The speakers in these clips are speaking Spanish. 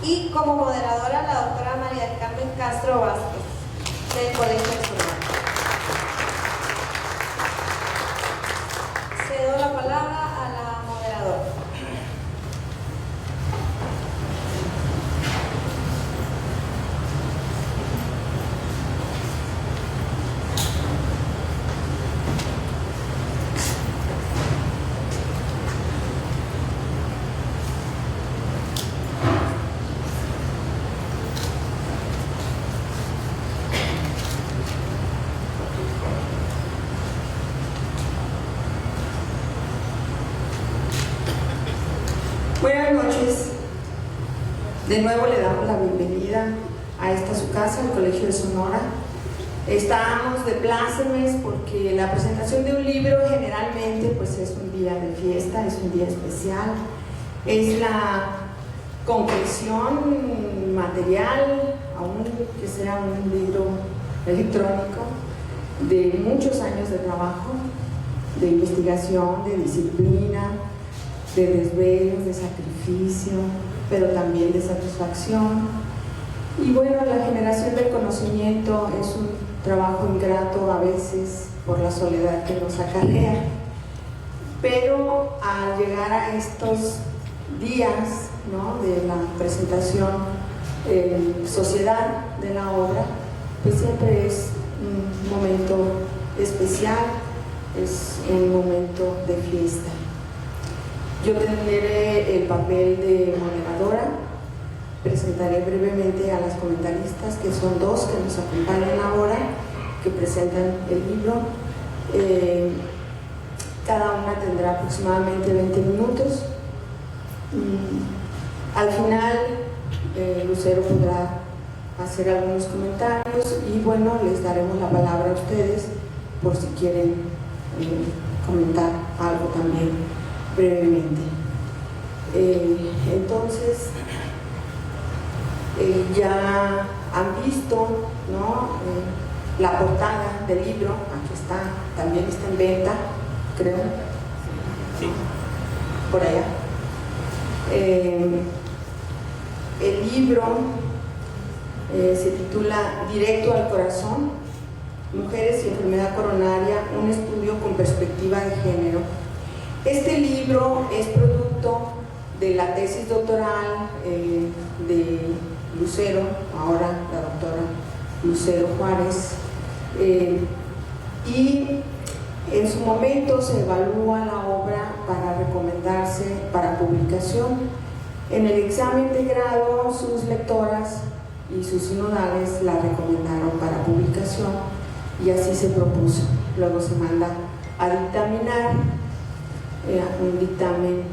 y como moderadora la doctora María del Carmen Castro Vázquez, del Colegio de Sonora. Cedo la palabra a la moderadora. Buenas noches. De nuevo le damos la bienvenida a esta su casa, el Colegio de Sonora. Estamos de plácemes porque la presentación de un libro generalmente pues es un día de fiesta, es un día especial, es la concreción material, aún que sea un libro electrónico, de muchos años de trabajo, de investigación, de disciplina, de desvelos, de sacrificio, pero también de satisfacción. Y bueno, la generación del conocimiento es un trabajo ingrato a veces por la soledad que nos acarrea, pero al llegar a estos días, ¿no?, de la presentación en sociedad de la obra, pues siempre es un momento especial, es un momento de fiesta. Yo tendré el papel de moderadora, presentaré brevemente a las comentaristas, que son dos que nos acompañan ahora, que presentan el libro. Cada una tendrá aproximadamente 20 minutos. Al final, Lucero podrá hacer algunos comentarios y bueno, les daremos la palabra a ustedes por si quieren comentar algo también brevemente. Entonces, ya han visto, ¿no?, la portada del libro. Aquí está, también está en venta, creo. Sí. Por allá. El libro se titula Directo al Corazón: Mujeres y Enfermedad Coronaria, un estudio con perspectiva de género. Este libro es producto de la tesis doctoral de Lucero, ahora la doctora Lucero Juárez, y en su momento se evalúa la obra para recomendarse para publicación. En el examen de grado, sus lectoras y sus sinodales la recomendaron para publicación y así se propuso. Luego se manda a dictaminar, un dictamen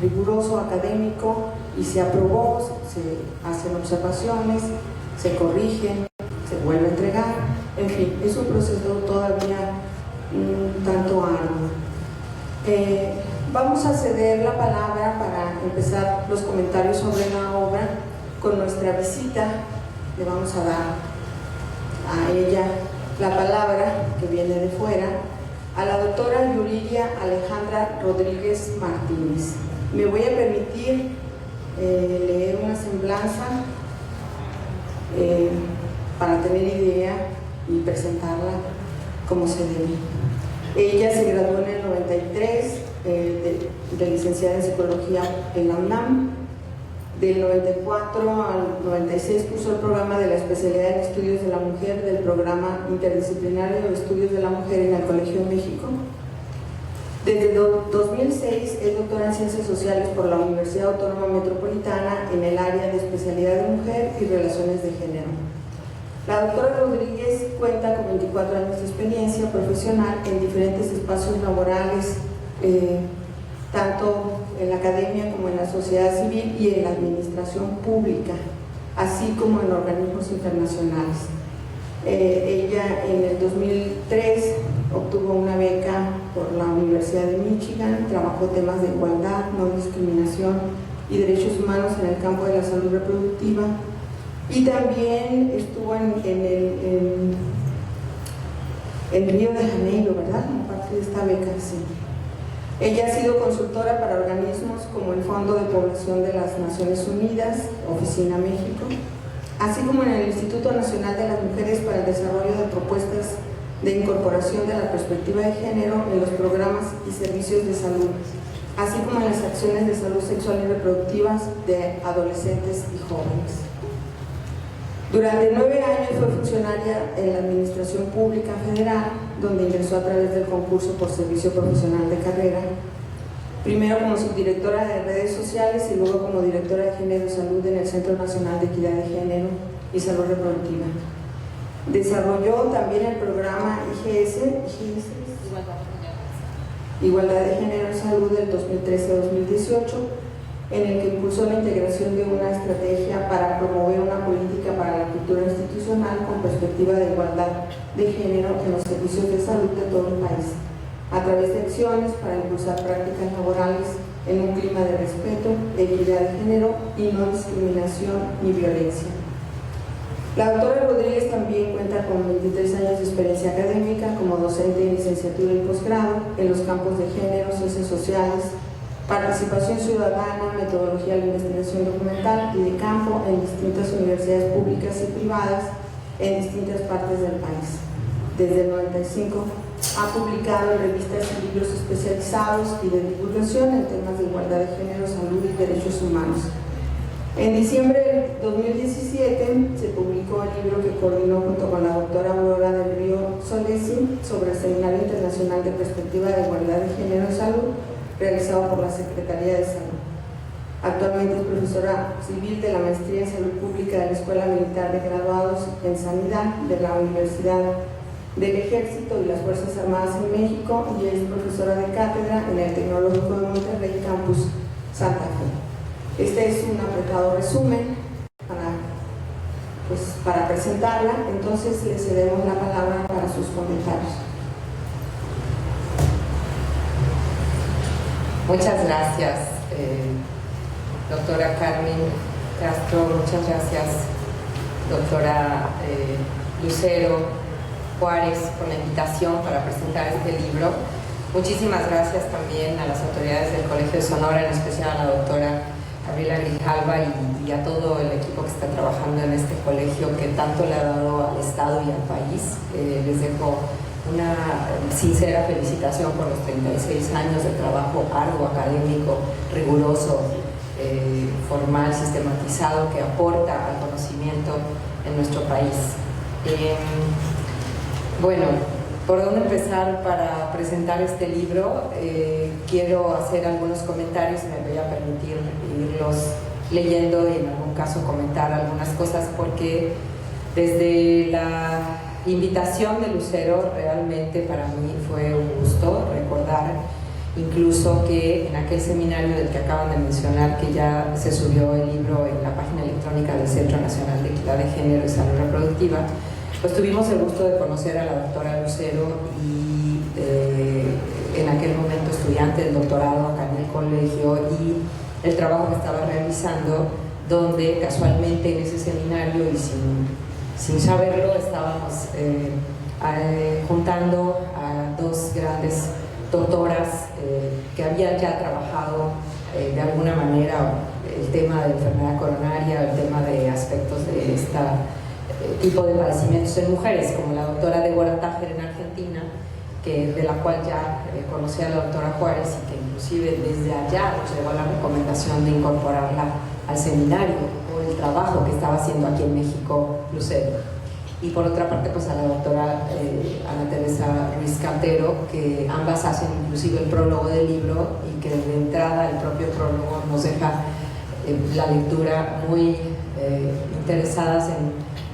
riguroso, académico, y se aprobó, se hacen observaciones, se corrigen, se vuelve a entregar, en fin, es un proceso todavía un tanto arduo. Vamos a ceder la palabra para empezar los comentarios sobre la obra con nuestra visita. Le vamos a dar a ella la palabra, que viene de fuera, a la doctora Yuridia Alejandra Rodríguez Martínez. Me voy a permitir leer una semblanza para tener idea y presentarla como se debe. Ella se graduó en el 93 de licenciada en Psicología en la UNAM. Del 94 al 96 cursó el programa de la especialidad en Estudios de la Mujer del Programa Interdisciplinario de Estudios de la Mujer en el Colegio de México. Desde 2006 es doctora en Ciencias Sociales por la Universidad Autónoma Metropolitana en el área de especialidad de Mujer y Relaciones de Género. La doctora Rodríguez cuenta con 24 años de experiencia profesional en diferentes espacios laborales, tanto en la academia como en la sociedad civil y en la administración pública, así como en organismos internacionales. Ella en el 2003 obtuvo una beca por la Universidad de Michigan, trabajó temas de igualdad, no discriminación y derechos humanos en el campo de la salud reproductiva, y también estuvo en Río de Janeiro, ¿verdad? En parte de esta beca, sí. Ella ha sido consultora para organismos como el Fondo de Población de las Naciones Unidas, Oficina México, así como en el Instituto Nacional de las Mujeres para el Desarrollo de Propuestas de Incorporación de la Perspectiva de Género en los programas y servicios de salud, así como en las acciones de salud sexual y reproductivas de adolescentes y jóvenes. Durante 9 años fue funcionaria en la Administración Pública Federal, donde ingresó a través del concurso por servicio profesional de carrera, primero como subdirectora de redes sociales y luego como directora de Género y Salud en el Centro Nacional de Equidad de Género y Salud Reproductiva. Desarrolló también el programa Igualdad de Género y Salud del 2013 a 2018, en el que impulsó la integración de una estrategia para promover una política para la cultura institucional con perspectiva de igualdad de género en los servicios de salud de todo el país, a través de acciones para impulsar prácticas laborales en un clima de respeto, equidad de género y no discriminación ni violencia. La doctora Rodríguez también cuenta con 23 años de experiencia académica como docente en licenciatura y posgrado en los campos de género, ciencias sociales, participación ciudadana, metodología de la investigación documental y de campo en distintas universidades públicas y privadas en distintas partes del país. Desde el 95 ha publicado en revistas y libros especializados y de divulgación en temas de igualdad de género, salud y derechos humanos. En diciembre del 2017 se publicó el libro que coordinó junto con la doctora Aurora del Río Solesi sobre el Seminario Internacional de Perspectiva de Igualdad de Género y Salud, realizado por la Secretaría de Salud. Actualmente es profesora civil de la Maestría en Salud Pública de la Escuela Militar de Graduados en Sanidad de la Universidad del Ejército y las Fuerzas Armadas en México y es profesora de cátedra en el Tecnológico de Monterrey, Campus Santa Fe. Este es un apretado resumen para presentarla, entonces le cedemos la palabra para sus comentarios. Muchas gracias, doctora Carmen Castro, muchas gracias, doctora Lucero Juárez, por la invitación para presentar este libro. Muchísimas gracias también a las autoridades del Colegio de Sonora, en especial a la doctora Gabriela Grijalva y a todo el equipo que está trabajando en este colegio que tanto le ha dado al Estado y al país. Les dejo una sincera felicitación por los 36 años de trabajo arduo, académico, riguroso, formal, sistematizado, que aporta al conocimiento en nuestro país. Bueno, ¿por dónde empezar para presentar este libro? Quiero hacer algunos comentarios y me voy a permitir irlos leyendo y en algún caso comentar algunas cosas, porque desde la invitación de Lucero realmente para mí fue un gusto recordar incluso que en aquel seminario del que acaban de mencionar, que ya se subió el libro en la página electrónica del Centro Nacional de Equidad de Género y Salud Reproductiva, pues tuvimos el gusto de conocer a la doctora Lucero y en aquel momento estudiante del doctorado acá en el colegio y el trabajo que estaba realizando, donde casualmente en ese seminario y sin saberlo estábamos juntando a dos grandes doctoras que habían ya trabajado de alguna manera el tema de enfermedad coronaria, el tema de aspectos de este tipo de padecimientos en mujeres, como la doctora Débora Tájer en Argentina, de la cual ya conocí a la doctora Juárez y que inclusive desde allá nos llevó la recomendación de incorporarla al seminario por el trabajo que estaba haciendo aquí en México Lucero. Y por otra parte pues a la doctora Ana Teresa Ruiz Cantero, que ambas hacen inclusive el prólogo del libro y que de entrada el propio prólogo nos deja la lectura muy interesadas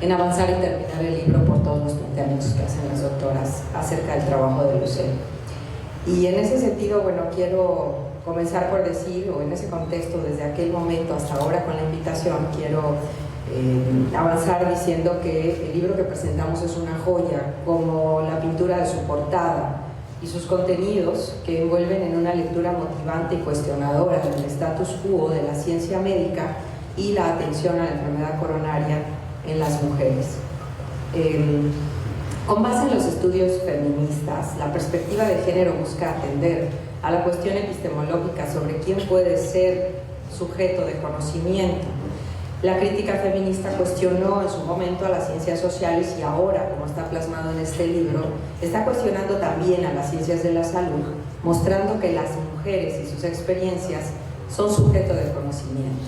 en avanzar y terminar el libro por todos los planteamientos que hacen las doctoras acerca del trabajo de Lucero. Y en ese sentido, bueno, quiero comenzar por decir, o en ese contexto, desde aquel momento hasta ahora con la invitación, quiero avanzar diciendo que el libro que presentamos es una joya, como la pintura de su portada y sus contenidos, que envuelven en una lectura motivante y cuestionadora del status quo de la ciencia médica y la atención a la enfermedad coronaria en las mujeres. Con base en los estudios feministas, la perspectiva de género busca atender a la cuestión epistemológica sobre quién puede ser sujeto de conocimiento. La crítica feminista cuestionó en su momento a las ciencias sociales y ahora, como está plasmado en este libro, está cuestionando también a las ciencias de la salud, mostrando que las mujeres y sus experiencias son sujeto de conocimiento.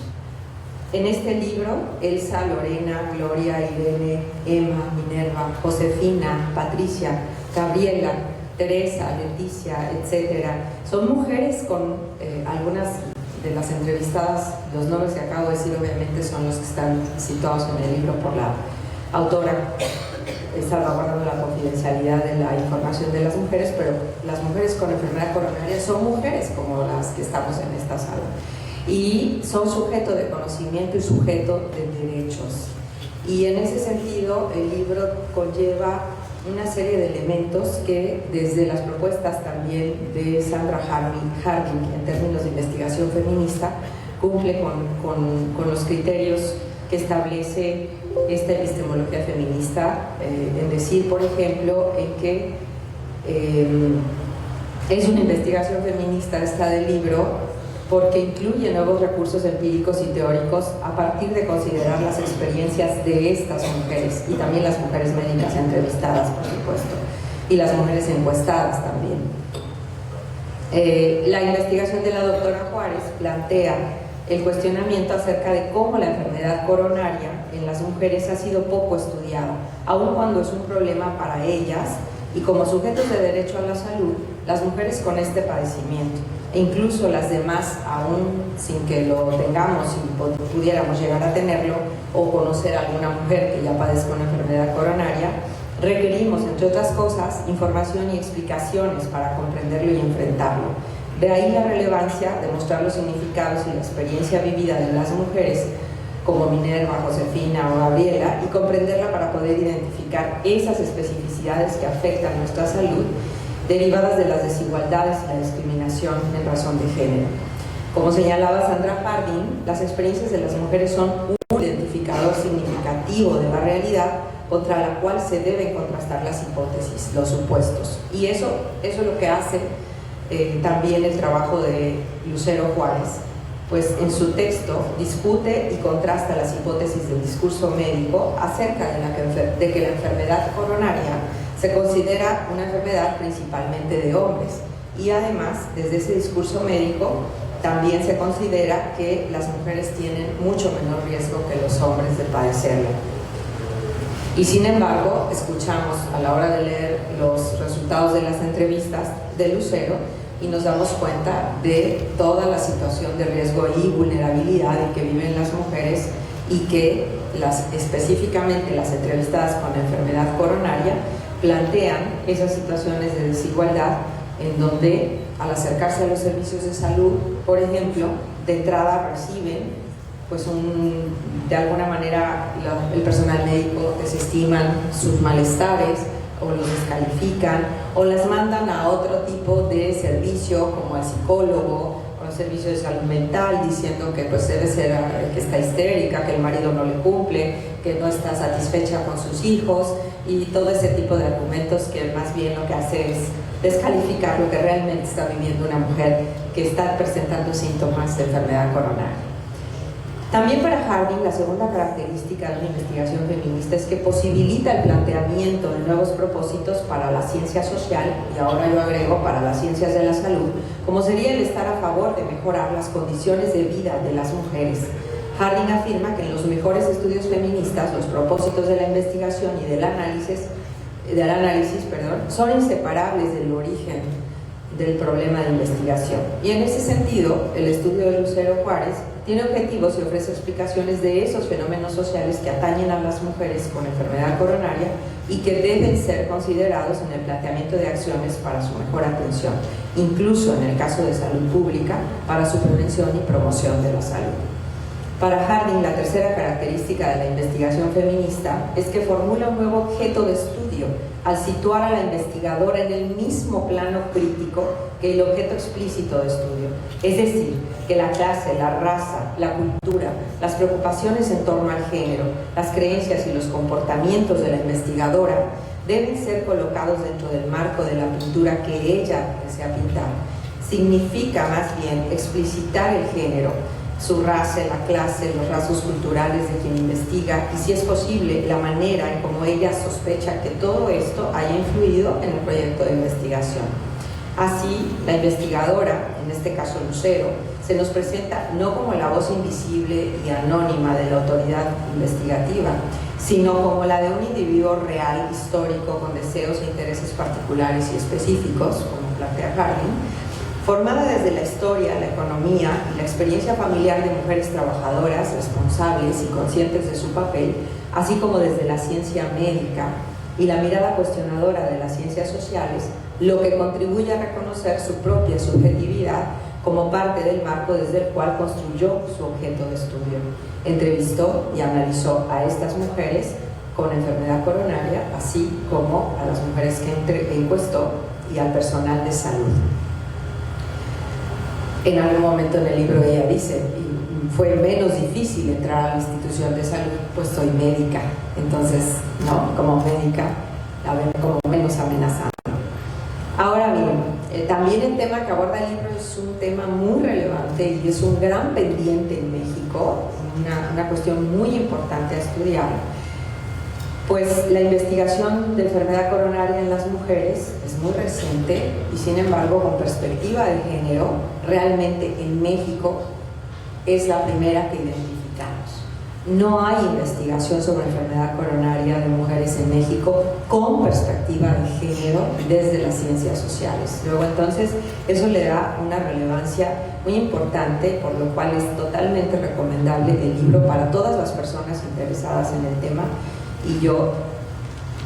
En este libro, Elsa, Lorena, Gloria, Irene, Emma, Minerva, Josefina, Patricia, Gabriela, Teresa, Leticia, etcétera, son mujeres con algunas de las entrevistadas, los nombres que acabo de decir obviamente son los que están situados en el libro por la autora, salvaguardando la confidencialidad de la información de las mujeres, pero las mujeres con enfermedad coronaria son mujeres como las que estamos en esta sala y son sujeto de conocimiento y sujeto de derechos. Y en ese sentido el libro conlleva una serie de elementos que desde las propuestas también de Sandra Harding en términos de investigación feminista cumple con los criterios que establece esta epistemología feminista, en decir, por ejemplo, en que es una investigación feminista esta del libro porque incluye nuevos recursos empíricos y teóricos a partir de considerar las experiencias de estas mujeres y también las mujeres médicas entrevistadas, por supuesto, y las mujeres encuestadas también. La investigación de la doctora Juárez plantea el cuestionamiento acerca de cómo la enfermedad coronaria en las mujeres ha sido poco estudiada, aun cuando es un problema para ellas y como sujetos de derecho a la salud, las mujeres con este padecimiento, e incluso las demás, aún sin que lo tengamos y pudiéramos llegar a tenerlo, o conocer a alguna mujer que ya padezca una enfermedad coronaria, requerimos, entre otras cosas, información y explicaciones para comprenderlo y enfrentarlo. De ahí la relevancia de mostrar los significados y la experiencia vivida de las mujeres como Minerva, Josefina o Gabriela y comprenderla para poder identificar esas especificidades que afectan nuestra salud derivadas de las desigualdades y la discriminación en razón de género. Como señalaba Sandra Harding, las experiencias de las mujeres son un identificador significativo de la realidad contra la cual se deben contrastar las hipótesis, los supuestos. Y eso es lo que hace también el trabajo de Lucero Juárez, pues en su texto discute y contrasta las hipótesis del discurso médico acerca de que la enfermedad coronaria se considera una enfermedad principalmente de hombres y además desde ese discurso médico también se considera que las mujeres tienen mucho menor riesgo que los hombres de padecerla. Y sin embargo, escuchamos a la hora de leer los resultados de las entrevistas de Lucero y nos damos cuenta de toda la situación de riesgo y vulnerabilidad en que viven las mujeres y que específicamente las entrevistadas con la enfermedad coronaria plantean esas situaciones de desigualdad en donde al acercarse a los servicios de salud, por ejemplo, de entrada reciben pues de alguna manera el personal médico desestiman sus malestares o los descalifican o las mandan a otro tipo de servicio como al psicólogo o al servicio de salud mental diciendo que pues debe ser que está histérica, que el marido no le cumple, que no está satisfecha con sus hijos y todo ese tipo de argumentos que más bien lo que hace es descalificar lo que realmente está viviendo una mujer que está presentando síntomas de enfermedad coronaria. También para Harding, la segunda característica de una investigación feminista es que posibilita el planteamiento de nuevos propósitos para la ciencia social, y ahora yo agrego para las ciencias de la salud, como sería el estar a favor de mejorar las condiciones de vida de las mujeres. Harding afirma que en los mejores estudios feministas los propósitos de la investigación y del análisis son inseparables del origen del problema de investigación. Y en ese sentido, el estudio de Lucero Juárez tiene objetivos y ofrece explicaciones de esos fenómenos sociales que atañen a las mujeres con enfermedad coronaria y que deben ser considerados en el planteamiento de acciones para su mejor atención, incluso en el caso de salud pública, para su prevención y promoción de la salud. Para Harding, la tercera característica de la investigación feminista es que formula un nuevo objeto de estudio al situar a la investigadora en el mismo plano crítico que el objeto explícito de estudio. Es decir, que la clase, la raza, la cultura, las preocupaciones en torno al género, las creencias y los comportamientos de la investigadora deben ser colocados dentro del marco de la pintura que ella desea pintar, significa más bien explicitar el género, su raza, la clase, los rasgos culturales de quien investiga y, si es posible, la manera en cómo ella sospecha que todo esto haya influido en el proyecto de investigación. Así, la investigadora, en este caso Lucero, se nos presenta no como la voz invisible y anónima de la autoridad investigativa, sino como la de un individuo real, histórico, con deseos e intereses particulares y específicos, como plantea Harding, formada desde la historia, la economía y la experiencia familiar de mujeres trabajadoras, responsables y conscientes de su papel, así como desde la ciencia médica y la mirada cuestionadora de las ciencias sociales, lo que contribuye a reconocer su propia subjetividad como parte del marco desde el cual construyó su objeto de estudio. Entrevistó y analizó a estas mujeres con enfermedad coronaria, así como a las mujeres que encuestó y al personal de salud. En algún momento en el libro ella dice, fue menos difícil entrar a la institución de salud, pues soy médica, entonces, ¿no? Como médica, la ven como menos amenazante. Ahora bien, también el tema que aborda el libro es un tema muy relevante y es un gran pendiente en México, una cuestión muy importante a estudiar, pues la investigación de enfermedad coronaria en las mujeres es muy reciente y, sin embargo, con perspectiva de género, realmente en México es la primera que identificamos. No hay investigación sobre enfermedad coronaria de mujeres en México con perspectiva de género desde las ciencias sociales. Luego, entonces, eso le da una relevancia muy importante, por lo cual es totalmente recomendable el libro para todas las personas interesadas en el tema. Y yo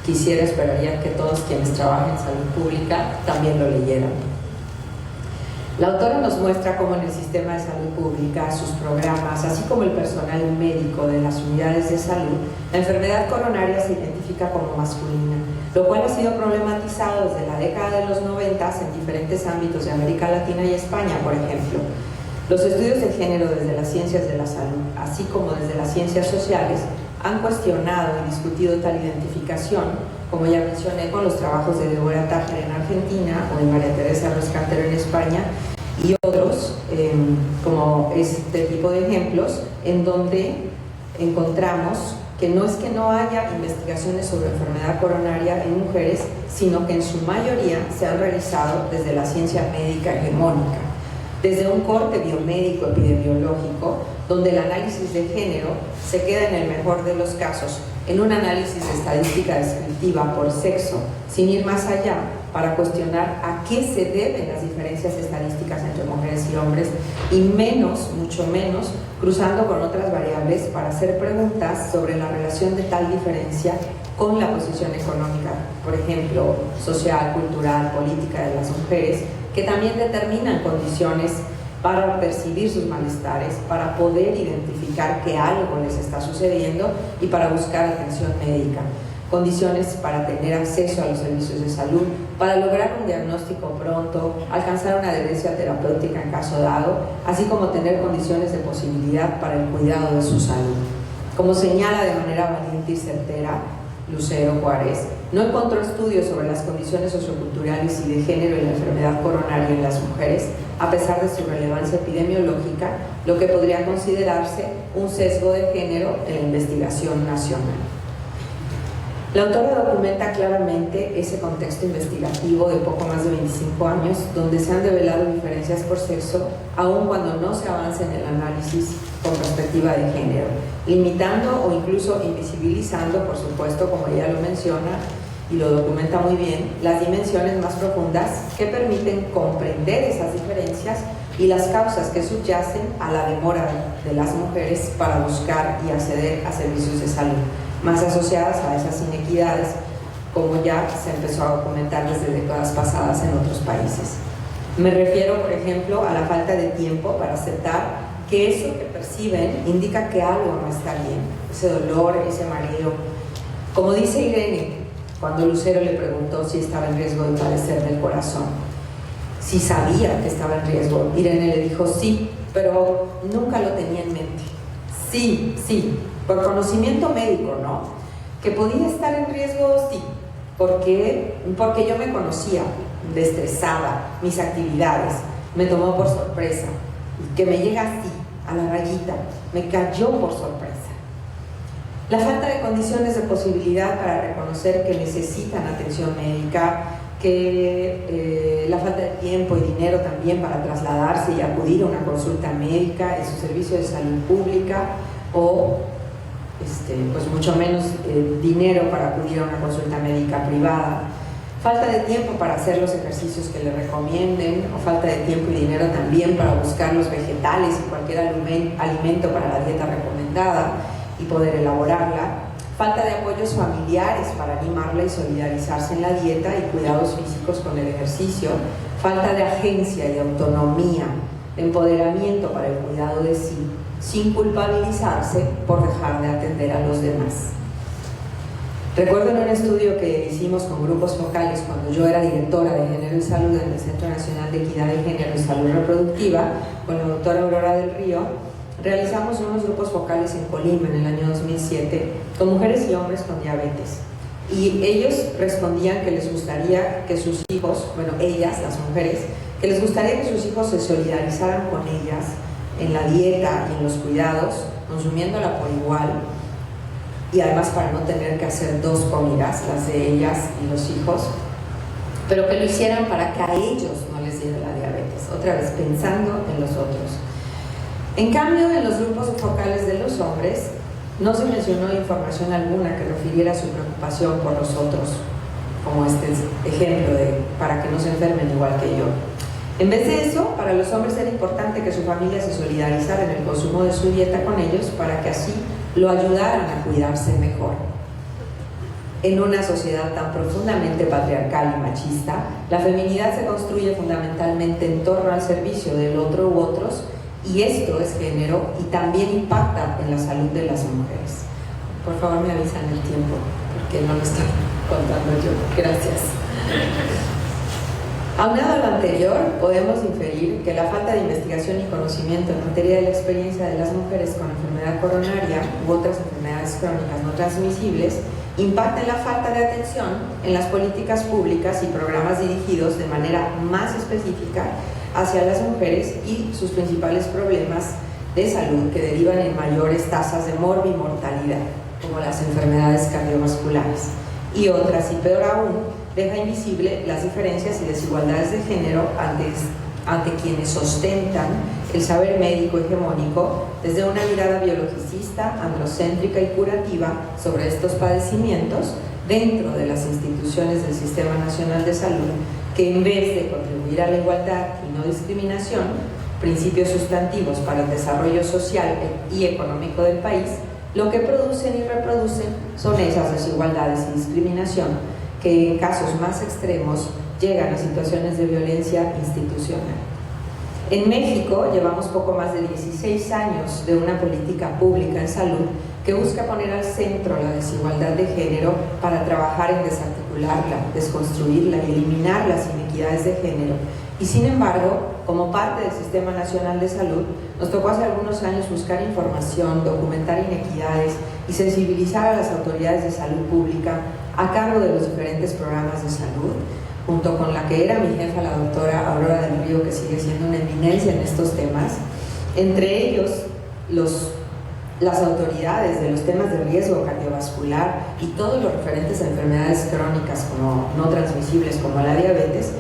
esperaría que todos quienes trabajan en salud pública también lo leyeran. La autora nos muestra cómo en el sistema de salud pública, sus programas, así como el personal médico de las unidades de salud, la enfermedad coronaria se identifica como masculina, lo cual ha sido problematizado desde la década de los 90 en diferentes ámbitos de América Latina y España, por ejemplo. Los estudios de género desde las ciencias de la salud, así como desde las ciencias sociales, han cuestionado y discutido tal identificación, como ya mencioné, con los trabajos de Deborah Tájer en Argentina o de María Teresa Rescatero en España y otros, como este tipo de ejemplos, en donde encontramos que no es que no haya investigaciones sobre enfermedad coronaria en mujeres, sino que en su mayoría se han realizado desde la ciencia médica hegemónica, desde un corte biomédico epidemiológico, donde el análisis de género se queda en el mejor de los casos en un análisis de estadística descriptiva por sexo, sin ir más allá para cuestionar a qué se deben las diferencias estadísticas entre mujeres y hombres, y menos, mucho menos, cruzando con otras variables para hacer preguntas sobre la relación de tal diferencia con la posición económica, por ejemplo, social, cultural, política de las mujeres, que también determinan condiciones para percibir sus malestares, para poder identificar que algo les está sucediendo y para buscar atención médica, condiciones para tener acceso a los servicios de salud, para lograr un diagnóstico pronto, alcanzar una adherencia terapéutica en caso dado, así como tener condiciones de posibilidad para el cuidado de su salud. Como señala de manera valiente y certera Lucero Juárez, no encontró estudios sobre las condiciones socioculturales y de género en la enfermedad coronaria en las mujeres, a pesar de su relevancia epidemiológica, lo que podría considerarse un sesgo de género en la investigación nacional. La autora documenta claramente ese contexto investigativo de poco más de 25 años, donde se han develado diferencias por sexo, aun cuando no se avanza en el análisis con perspectiva de género, limitando o incluso invisibilizando, por supuesto, como ella lo menciona y lo documenta muy bien, las dimensiones más profundas que permiten comprender esas diferencias y las causas que subyacen a la demora de las mujeres para buscar y acceder a servicios de salud, más asociadas a esas inequidades, como ya se empezó a documentar desde décadas pasadas en otros países. Me refiero, por ejemplo, a la falta de tiempo para aceptar que eso que perciben indica que algo no está bien, ese dolor, ese mareo. Como dice Irene, cuando Lucero le preguntó si estaba en riesgo de padecer del corazón, si sabía que estaba en riesgo, Irene le dijo sí, pero nunca lo tenía en mente. Sí, por conocimiento médico, ¿no? Que podía estar en riesgo, sí, porque yo me conocía, destrezaba mis actividades, me tomó por sorpresa, que me llega así, a la rayita, me cayó por sorpresa. La falta de condiciones de posibilidad para reconocer que necesitan atención médica, que la falta de tiempo y dinero también para trasladarse y acudir a una consulta médica en su servicio de salud pública, o pues mucho menos dinero para acudir a una consulta médica privada, falta de tiempo para hacer los ejercicios que le recomienden, o falta de tiempo y dinero también para buscar los vegetales y cualquier alimento para la dieta recomendada y poder elaborarla, falta de apoyos familiares para animarla y solidarizarse en la dieta y cuidados físicos con el ejercicio, falta de agencia y de autonomía, de empoderamiento para el cuidado de sí, sin culpabilizarse por dejar de atender a los demás. Recuerdo en un estudio que hicimos con grupos focales cuando yo era directora de Género y Salud en el Centro Nacional de Equidad de Género y Salud Reproductiva, con la doctora Aurora del Río, realizamos unos grupos focales en Colima en el año 2007 con mujeres y hombres con diabetes. Y ellos respondían que les gustaría que sus hijos, bueno, ellas, las mujeres, que les gustaría que sus hijos se solidarizaran con ellas en la dieta y en los cuidados, consumiéndola por igual, y además para no tener que hacer dos comidas, las de ellas y los hijos, pero que lo hicieran para que a ellos no les diera la diabetes, otra vez pensando en los otros. En cambio, en los grupos focales de los hombres no se mencionó información alguna que refiriera su preocupación por los otros, como este ejemplo de para que no se enfermen igual que yo. En vez de eso, para los hombres era importante que su familia se solidarizara en el consumo de su dieta con ellos para que así lo ayudaran a cuidarse mejor. En una sociedad tan profundamente patriarcal y machista, la feminidad se construye fundamentalmente en torno al servicio del otro u otros, y esto es género y también impacta en la salud de las mujeres. Por favor, me avisan el tiempo, porque no lo estoy contando yo. Gracias. Aunado a lo anterior, podemos inferir que la falta de investigación y conocimiento en materia de la experiencia de las mujeres con enfermedad coronaria u otras enfermedades crónicas no transmisibles impacta en la falta de atención en las políticas públicas y programas dirigidos de manera más específica hacia las mujeres y sus principales problemas de salud que derivan en mayores tasas de morbimortalidad, como las enfermedades cardiovasculares, y otras, y peor aún, deja invisible las diferencias y desigualdades de género ante quienes ostentan el saber médico hegemónico desde una mirada biologicista, androcéntrica y curativa sobre estos padecimientos dentro de las instituciones del Sistema Nacional de Salud, que en vez de contribuir a la igualdad y no discriminación, principios sustantivos para el desarrollo social y económico del país, lo que producen y reproducen son esas desigualdades y discriminación que en casos más extremos llegan a situaciones de violencia institucional. En México llevamos poco más de 16 años de una política pública en salud que busca poner al centro la desigualdad de género para trabajar en desarticularla, desconstruirla y eliminar las inequidades de género. Y sin embargo, como parte del Sistema Nacional de Salud, nos tocó hace algunos años buscar información, documentar inequidades y sensibilizar a las autoridades de salud pública a cargo de los diferentes programas de salud, junto con la que era mi jefa, la doctora Aurora del Río, que sigue siendo una eminencia en estos temas, entre ellos las autoridades de los temas de riesgo cardiovascular y todos los referentes a enfermedades crónicas como no transmisibles como la diabetes,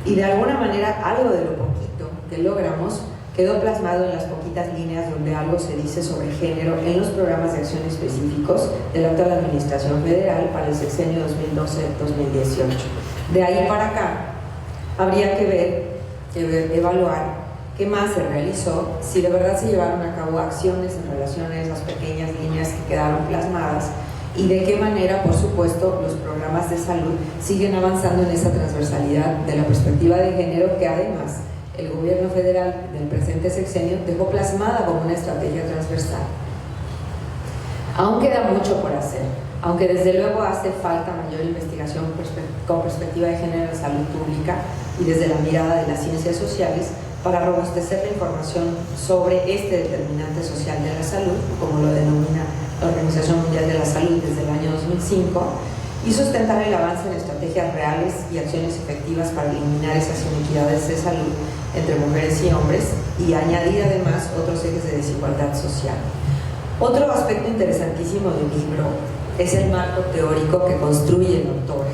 y de alguna manera algo de lo poquito que logramos quedó plasmado en las poquitas líneas donde algo se dice sobre género en los programas de acción específicos de la actual Administración Federal para el sexenio 2012-2018. De ahí para acá habría que evaluar qué más se realizó, si de verdad se llevaron a cabo acciones en relación a esas pequeñas líneas que quedaron plasmadas y de qué manera, por supuesto, los programas de salud siguen avanzando en esa transversalidad de la perspectiva de género que además el gobierno federal del presente sexenio dejó plasmada como una estrategia transversal. Aún queda mucho por hacer, aunque desde luego hace falta mayor investigación con perspectiva de género en salud pública y desde la mirada de las ciencias sociales para robustecer la información sobre este determinante social de la salud, como lo denomina la Organización Mundial de la Salud desde el año 2005, y sustentar el avance en estrategias reales y acciones efectivas para eliminar esas inequidades de salud entre mujeres y hombres y añadir además otros ejes de desigualdad social. Otro aspecto interesantísimo del libro es el marco teórico que construye el autor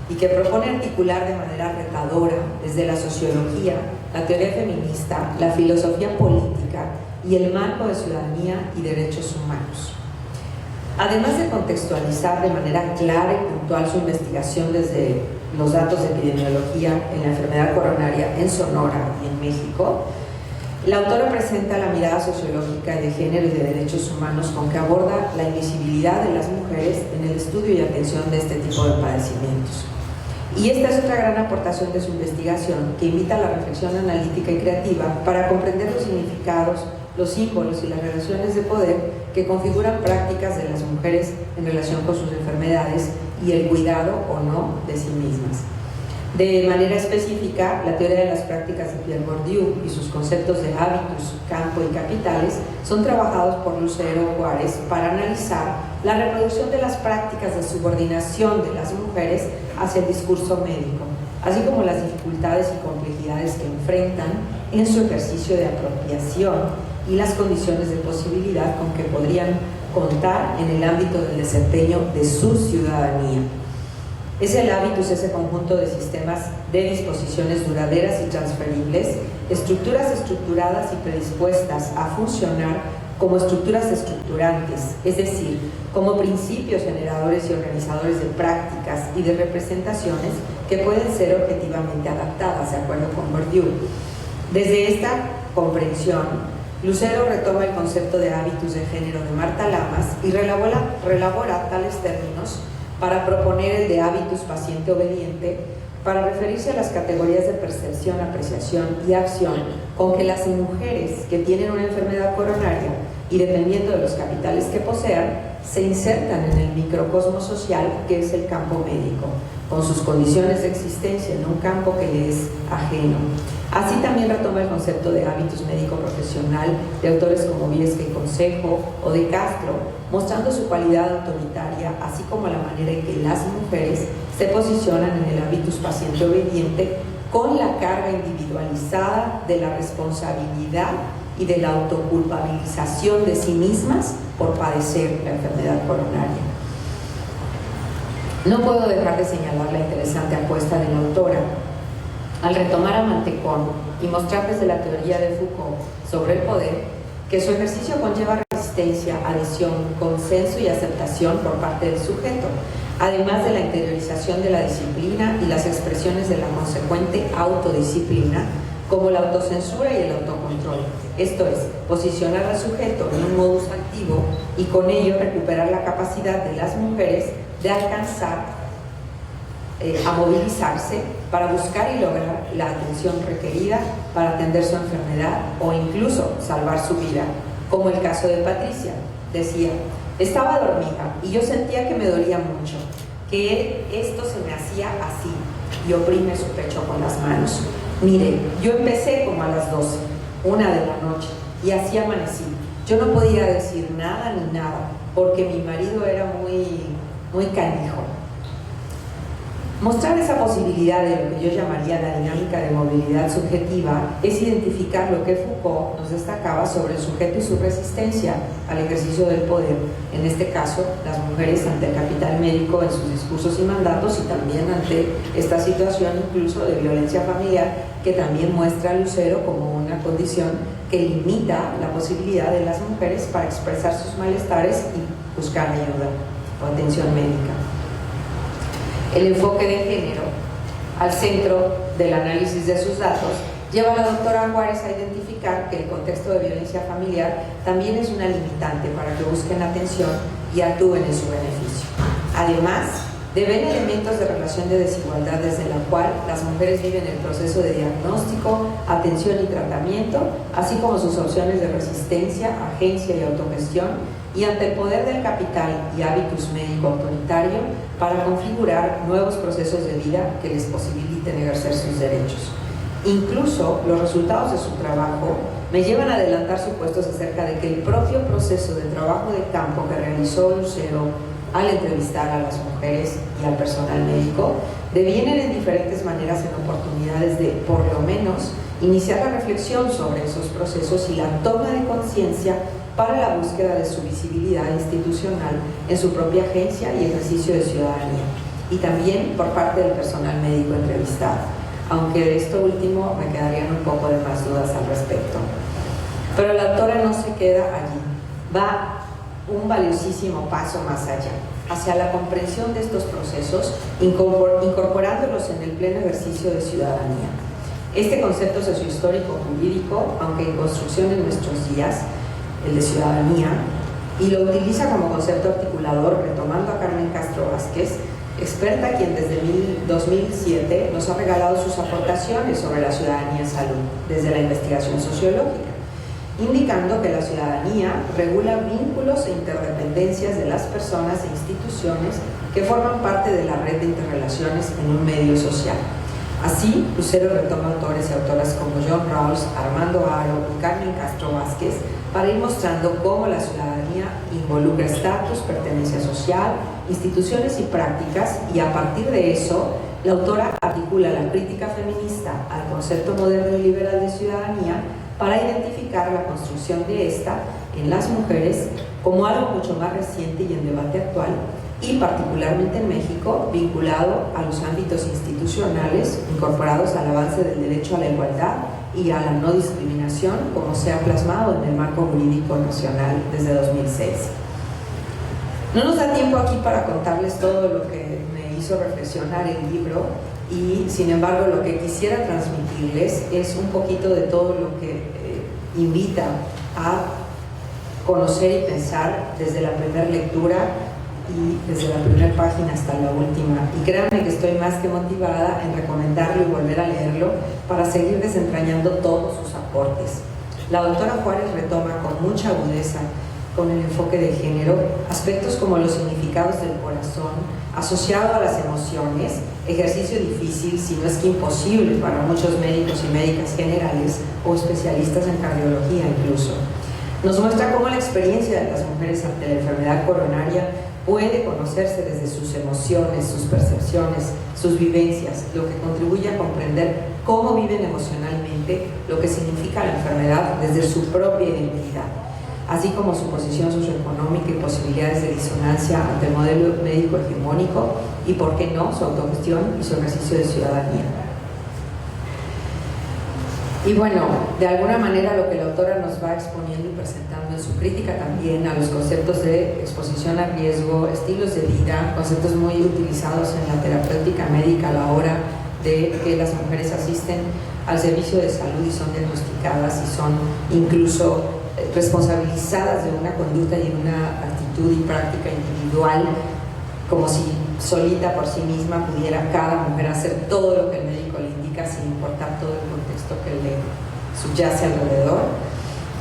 y que propone articular de manera retadora desde la sociología, la teoría feminista, la filosofía política y el marco de ciudadanía y derechos humanos. Además de contextualizar de manera clara y puntual su investigación desde los datos de epidemiología en la enfermedad coronaria en Sonora y en México, la autora presenta la mirada sociológica de género y de derechos humanos con que aborda la invisibilidad de las mujeres en el estudio y atención de este tipo de padecimientos. Y esta es otra gran aportación de su investigación, que invita a la reflexión analítica y creativa para comprender los significados, los símbolos y las relaciones de poder que configuran prácticas de las mujeres en relación con sus enfermedades y el cuidado o no de sí mismas. De manera específica, la teoría de las prácticas de Pierre Bourdieu y sus conceptos de hábitus, campo y capitales son trabajados por Lucero Juárez para analizar la reproducción de las prácticas de subordinación de las mujeres hacia el discurso médico, así como las dificultades y complejidades que enfrentan en su ejercicio de apropiación y las condiciones de posibilidad con que podrían contar en el ámbito del desempeño de su ciudadanía. Es el hábitus, ese conjunto de sistemas de disposiciones duraderas y transferibles, estructuras estructuradas y predispuestas a funcionar como estructuras estructurantes, es decir, como principios generadores y organizadores de prácticas y de representaciones que pueden ser objetivamente adaptadas, de acuerdo con Bourdieu. Desde esta comprensión, Lucero retoma el concepto de hábitus de género de Marta Lamas y relabora tales términos para proponer el de hábitus paciente obediente, para referirse a las categorías de percepción, apreciación y acción con que las mujeres que tienen una enfermedad coronaria y dependiendo de los capitales que posean, se insertan en el microcosmo social que es el campo médico, con sus condiciones de existencia en un campo que le es ajeno. Así también retoma el concepto de hábitus médico-profesional de autores como Viesca y Consejo o de Castro, mostrando su cualidad autoritaria, así como la manera en que las mujeres se posicionan en el hábitus paciente obediente con la carga individualizada de la responsabilidad y de la autoculpabilización de sí mismas por padecer la enfermedad coronaria. No puedo dejar de señalar la interesante apuesta de la autora al retomar a Mantecón y mostrar desde la teoría de Foucault sobre el poder que su ejercicio conlleva resistencia, adhesión, consenso y aceptación por parte del sujeto, además de la interiorización de la disciplina y las expresiones de la consecuente autodisciplina, como la autocensura y el autocontrol. Esto es, posicionar al sujeto en un modus activo y con ello recuperar la capacidad de las mujeres de alcanzar a movilizarse para buscar y lograr la atención requerida para atender su enfermedad o incluso salvar su vida, como el caso de Patricia. Decía, estaba dormida y yo sentía que me dolía mucho, que esto se me hacía así, y oprime su pecho con las manos. Mire, yo empecé como a las 12, 1 de la noche, y así amanecí. Yo no podía decir nada ni nada, porque mi marido era muy canijo. Mostrar esa posibilidad de lo que yo llamaría la dinámica de movilidad subjetiva es identificar lo que Foucault nos destacaba sobre el sujeto y su resistencia al ejercicio del poder, en este caso las mujeres ante el capital médico en sus discursos y mandatos y también ante esta situación incluso de violencia familiar que también muestra a Lucero como una condición que limita la posibilidad de las mujeres para expresar sus malestares y buscar ayuda o atención médica. El enfoque de género al centro del análisis de sus datos lleva a la doctora Juárez a identificar que el contexto de violencia familiar también es una limitante para que busquen atención y actúen en su beneficio. Además, devela elementos de relación de desigualdad desde la cual las mujeres viven el proceso de diagnóstico, atención y tratamiento, así como sus opciones de resistencia, agencia y autogestión, y ante el poder del capital y hábitus médico autoritario para configurar nuevos procesos de vida que les posibiliten ejercer sus derechos. Incluso los resultados de su trabajo me llevan a adelantar supuestos acerca de que el propio proceso de trabajo de campo que realizó Lucero al entrevistar a las mujeres y al personal médico, devienen en diferentes maneras en oportunidades de, por lo menos, iniciar la reflexión sobre esos procesos y la toma de conciencia para la búsqueda de su visibilidad institucional en su propia agencia y ejercicio de ciudadanía, y también por parte del personal médico entrevistado, aunque de esto último me quedarían un poco de más dudas al respecto. Pero la autora no se queda allí, va un valiosísimo paso más allá, hacia la comprensión de estos procesos, incorporándolos en el pleno ejercicio de ciudadanía. Este concepto sociohistórico jurídico, aunque en construcción en nuestros días, el de ciudadanía, y lo utiliza como concepto articulador, retomando a Carmen Castro Vázquez, experta quien desde 2007 nos ha regalado sus aportaciones sobre la ciudadanía en salud, desde la investigación sociológica, indicando que la ciudadanía regula vínculos e interdependencias de las personas e instituciones que forman parte de la red de interrelaciones en un medio social. Así, Lucero retoma autores y autoras como John Rawls, Armando Haro y Carmen Castro Vázquez para ir mostrando cómo la ciudadanía involucra estatus, pertenencia social, instituciones y prácticas, y a partir de eso, la autora articula la crítica feminista al concepto moderno y liberal de ciudadanía para identificar la construcción de esta en las mujeres como algo mucho más reciente y en debate actual, y particularmente en México, vinculado a los ámbitos institucionales incorporados al avance del derecho a la igualdad y a la no discriminación, como se ha plasmado en el marco jurídico nacional desde 2006. No nos da tiempo aquí para contarles todo lo que me hizo reflexionar el libro, y sin embargo lo que quisiera transmitirles es un poquito de todo lo que invita a conocer y pensar desde la primera lectura y desde la primera página hasta la última. Y créanme que estoy más que motivada en recomendarlo y volver a leerlo para seguir desentrañando todos sus aportes. La doctora Juárez retoma con mucha agudeza, con el enfoque de género, aspectos como los significados del corazón, asociado a las emociones, ejercicio difícil, si no es que imposible para muchos médicos y médicas generales o especialistas en cardiología incluso. Nos muestra cómo la experiencia de las mujeres ante la enfermedad coronaria puede conocerse desde sus emociones, sus percepciones, sus vivencias, lo que contribuye a comprender cómo viven emocionalmente lo que significa la enfermedad desde su propia identidad, así como su posición socioeconómica y posibilidades de disonancia ante el modelo médico hegemónico y, por qué no, su autogestión y su ejercicio de ciudadanía. Y bueno, de alguna manera lo que la autora nos va exponiendo y presentando en su crítica también a los conceptos de exposición a riesgo, estilos de vida, conceptos muy utilizados en la terapéutica médica a la hora de que las mujeres asisten al servicio de salud y son diagnosticadas y son incluso responsabilizadas de una conducta y de una actitud y práctica individual, como si solita por sí misma pudiera cada mujer hacer todo lo que el médico le indica sin importar todo el contexto que le subyace alrededor.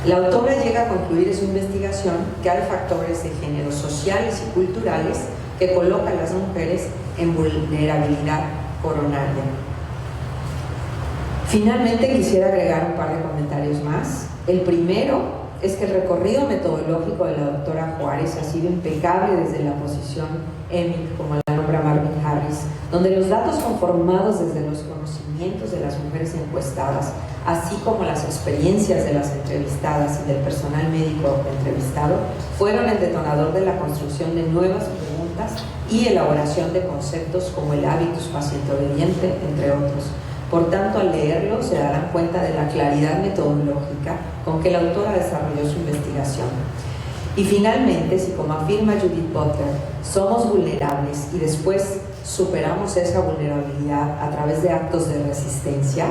La autora llega a concluir en su investigación que hay factores de género sociales y culturales que colocan a las mujeres en vulnerabilidad coronaria. Finalmente quisiera agregar un par de comentarios más. El primero es que el recorrido metodológico de la doctora Juárez ha sido impecable desde la posición EMIC, como la nombra Marvin Harris, donde los datos conformados desde los conocimientos de las mujeres encuestadas, así como las experiencias de las entrevistadas y del personal médico entrevistado, fueron el detonador de la construcción de nuevas preguntas y elaboración de conceptos como el hábitus paciente obediente, entre otros. Por tanto, al leerlo se darán cuenta de la claridad metodológica con que la autora desarrolló su investigación. Y finalmente, si como afirma Judith Butler, somos vulnerables y después superamos esa vulnerabilidad a través de actos de resistencia,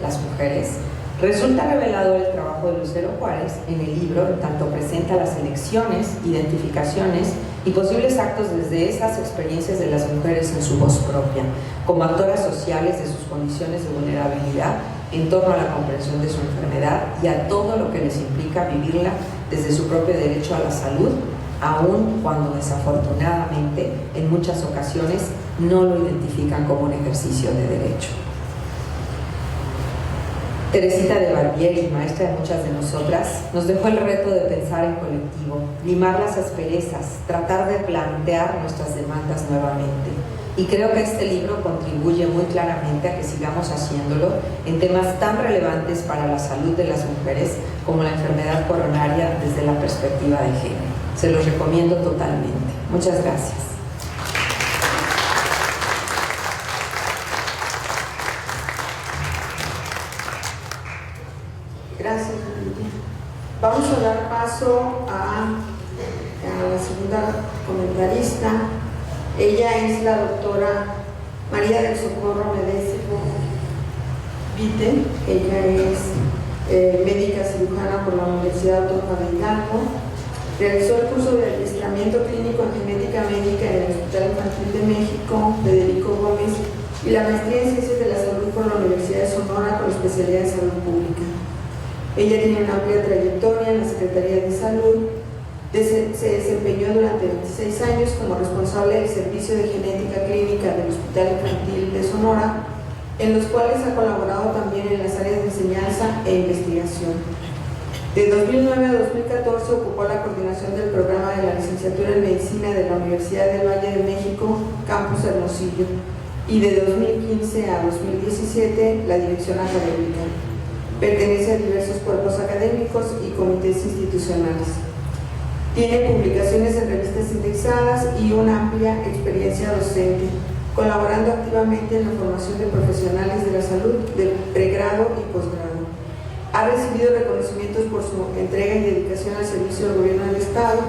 las mujeres, resulta revelador el trabajo de Lucero Juárez en el libro, en tanto presenta las elecciones, identificaciones y posibles actos desde esas experiencias de las mujeres en su voz propia, como actoras sociales de sus condiciones de vulnerabilidad en torno a la comprensión de su enfermedad y a todo lo que les implica vivirla desde su propio derecho a la salud, aun cuando desafortunadamente en muchas ocasiones no lo identifican como un ejercicio de derecho. Teresita de Barbieri, maestra de muchas de nosotras, nos dejó el reto de pensar en colectivo, limar las asperezas, tratar de plantear nuestras demandas nuevamente. Y creo que este libro contribuye muy claramente a que sigamos haciéndolo en temas tan relevantes para la salud de las mujeres como la enfermedad coronaria desde la perspectiva de género. Se los recomiendo totalmente. Muchas gracias. Gracias, Lidia. Vamos a dar paso a la segunda comentarista. Ella es la doctora María del Socorro Medésico Vite. Ella es médica cirujana por la Universidad Autónoma de Hidalgo. Realizó el curso de adiestramiento clínico en genética médica en el Hospital Infantil de México, Federico Gómez, y la maestría en Ciencias de la Salud por la Universidad de Sonora con especialidad en Salud Pública. Ella tiene una amplia trayectoria en la Secretaría de Salud. Se desempeñó durante 26 años como responsable del Servicio de Genética Clínica del Hospital Infantil de Sonora, en los cuales ha colaborado también en las áreas de enseñanza e investigación. De 2009 a 2014 ocupó la coordinación del programa de la licenciatura en Medicina de la Universidad del Valle de México, Campus Hermosillo, y de 2015 a 2017 la dirección académica. Pertenece a diversos cuerpos académicos y comités institucionales. Tiene publicaciones en revistas indexadas y una amplia experiencia docente, colaborando activamente en la formación de profesionales de la salud de pregrado y posgrado. Ha recibido reconocimientos por su entrega y dedicación al servicio del Gobierno del Estado,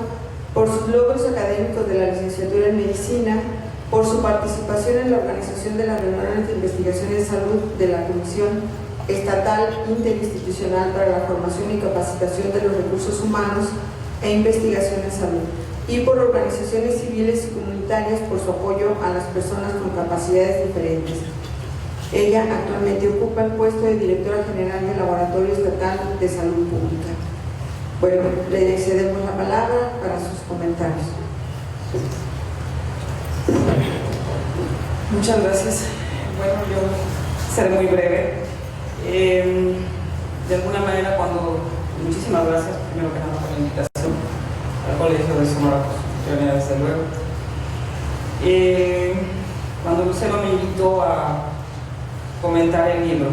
por sus logros académicos de la licenciatura en Medicina, por su participación en la organización de las reuniones de investigación en salud de la Comisión Estatal Interinstitucional para la Formación y Capacitación de los Recursos Humanos e Investigación en Salud, y por organizaciones civiles y comunitarias por su apoyo a las personas con capacidades diferentes. Ella actualmente ocupa el puesto de directora general del Laboratorio Estatal de Salud Pública. Bueno, le cedemos la palabra para sus comentarios. Muchas gracias. Bueno, yo seré muy breve. De alguna manera, muchísimas gracias primero que nada por la invitación al Colegio de Sonora, desde luego. Cuando Lucero me invitó a comentar el libro,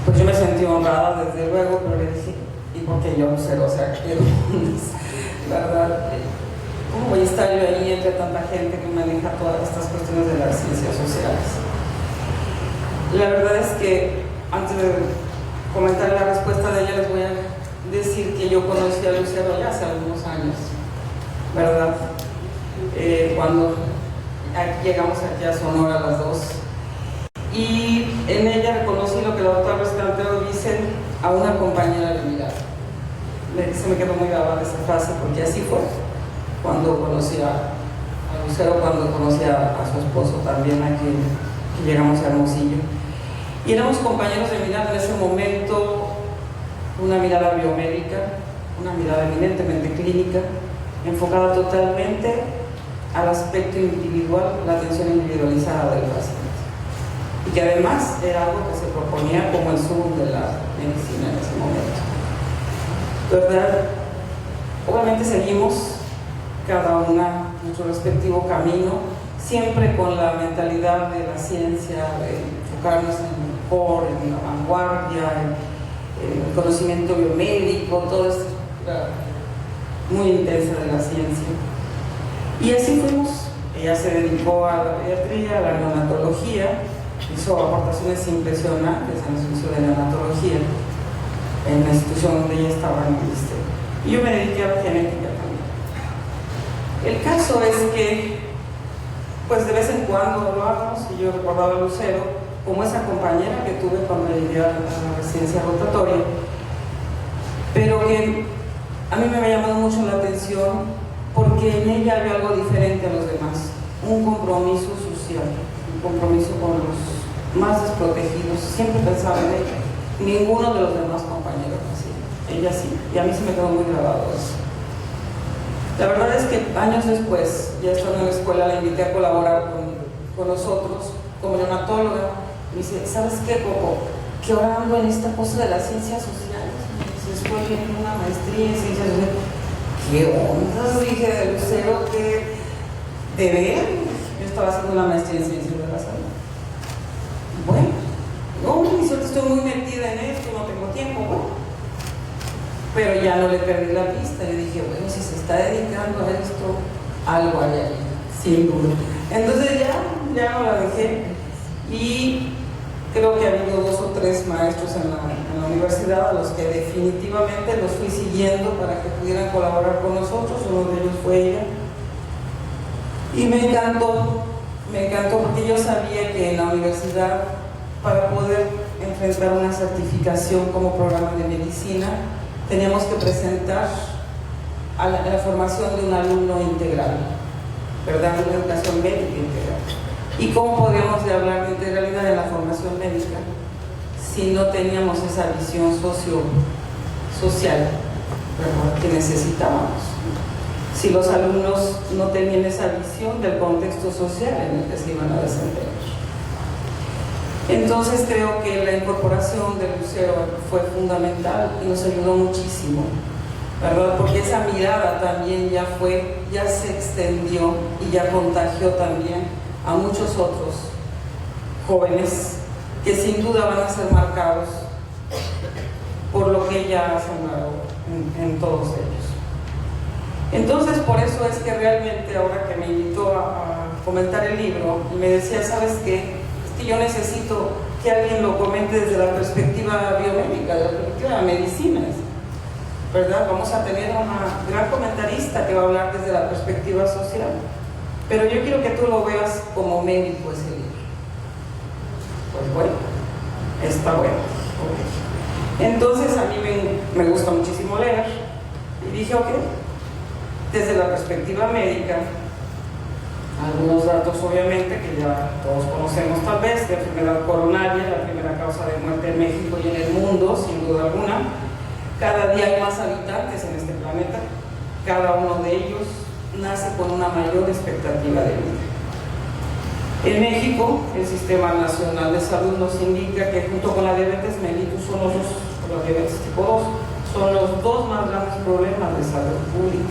pues yo me sentí honrada, desde luego, pero le dije, ¿y por qué yo, Lucero? O sea, la verdad, ¿cómo voy a estar yo ahí entre tanta gente que maneja todas estas cuestiones de las ciencias sociales? La verdad es que antes de comentar la respuesta de ella, les voy a decir que yo conocí a Lucero ya hace algunos años, ¿verdad? Cuando llegamos aquí a Sonora las dos, y en ella reconocí lo que la doctora Rescantero dice a una compañera de mi lado. Se me quedó muy grabada esa frase porque así fue cuando conocí a Lucero, cuando conocí a su esposo también aquí, que llegamos a Hermosillo. Y éramos compañeros de mirada en ese momento, una mirada biomédica, una mirada eminentemente clínica, enfocada totalmente al aspecto individual, la atención individualizada del paciente. Y que además era algo que se proponía como el sur de la medicina en ese momento. ¿Verdad? Obviamente seguimos cada una nuestro respectivo camino, siempre con la mentalidad de la ciencia, de enfocarnos en el mejor, en la vanguardia, en el conocimiento biomédico, todo esto muy intensa de la ciencia. Y así fuimos. Ella se dedicó a la pediatría, a la neonatología, hizo aportaciones impresionantes en el servicio de neonatología, en la institución donde ella estaba en el ministerio. Y yo me dediqué a la genética también. El caso es que, pues de vez en cuando hablábamos, y yo recordaba a Lucero como esa compañera que tuve cuando llegué a la residencia rotatoria, pero que a mí me había llamado mucho la atención porque en ella había algo diferente a los demás, un compromiso social, un compromiso con los más desprotegidos. Siempre pensaba en ella, ninguno de los demás compañeros así, ella sí, y a mí se me quedó muy grabado eso. La verdad es que años después, ya estando en la escuela, la invité a colaborar con nosotros como neonatóloga. Me dice, ¿sabes qué, Coco? que ahora ando en esta cosa de las ciencias sociales. Me dice, estoy viendo una maestría en ciencias sociales. ¿Qué onda? Dije, de Lucero, que de ver, yo estaba haciendo una maestría en ciencias de la salud. Bueno, no, mi suerte, estoy muy metida en esto, no tengo tiempo, bueno. Pero ya no le perdí la pista. Yo dije, bueno, si se está dedicando a esto, algo hay ahí, sin duda. Entonces ya no la dejé, y creo que ha habido 2 o 3 maestros en la universidad a los que definitivamente los fui siguiendo para que pudieran colaborar con nosotros. Uno de ellos fue ella, y me encantó porque yo sabía que en la universidad, para poder enfrentar una certificación como programa de medicina, teníamos que presentar a la formación de un alumno integral, ¿verdad? Una educación médica integral. ¿Y cómo podíamos hablar de integralidad en la formación médica si no teníamos esa visión social, ¿verdad?, que necesitábamos? Si los alumnos no tenían esa visión del contexto social en el que se iban a desempeñar. Entonces creo que la incorporación de Lucero fue fundamental y nos ayudó muchísimo, ¿verdad? Porque esa mirada también ya se extendió y ya contagió también a muchos otros jóvenes que sin duda van a ser marcados por lo que ella ha sembrado en todos ellos. Entonces, por eso es que realmente ahora que me invitó a comentar el libro y me decía, ¿sabes qué? Es que yo necesito que alguien lo comente desde la perspectiva biomédica, de la perspectiva de medicina, ¿verdad? Vamos a tener una gran comentarista que va a hablar desde la perspectiva social, pero yo quiero que tú lo veas como médico ese libro. Pues bueno, está bueno. Okay. Entonces a mí me gusta muchísimo leer, y dije, ok, desde la perspectiva médica, algunos datos obviamente que ya todos conocemos tal vez, de enfermedad coronaria, la primera causa de muerte en México y en el mundo, sin duda alguna. Cada día hay más habitantes en este planeta, cada uno de ellos nace con una mayor expectativa de vida. En México, el Sistema Nacional de Salud nos indica que junto con la diabetes mellitus la diabetes tipo 2, son los 2 más grandes problemas de salud pública.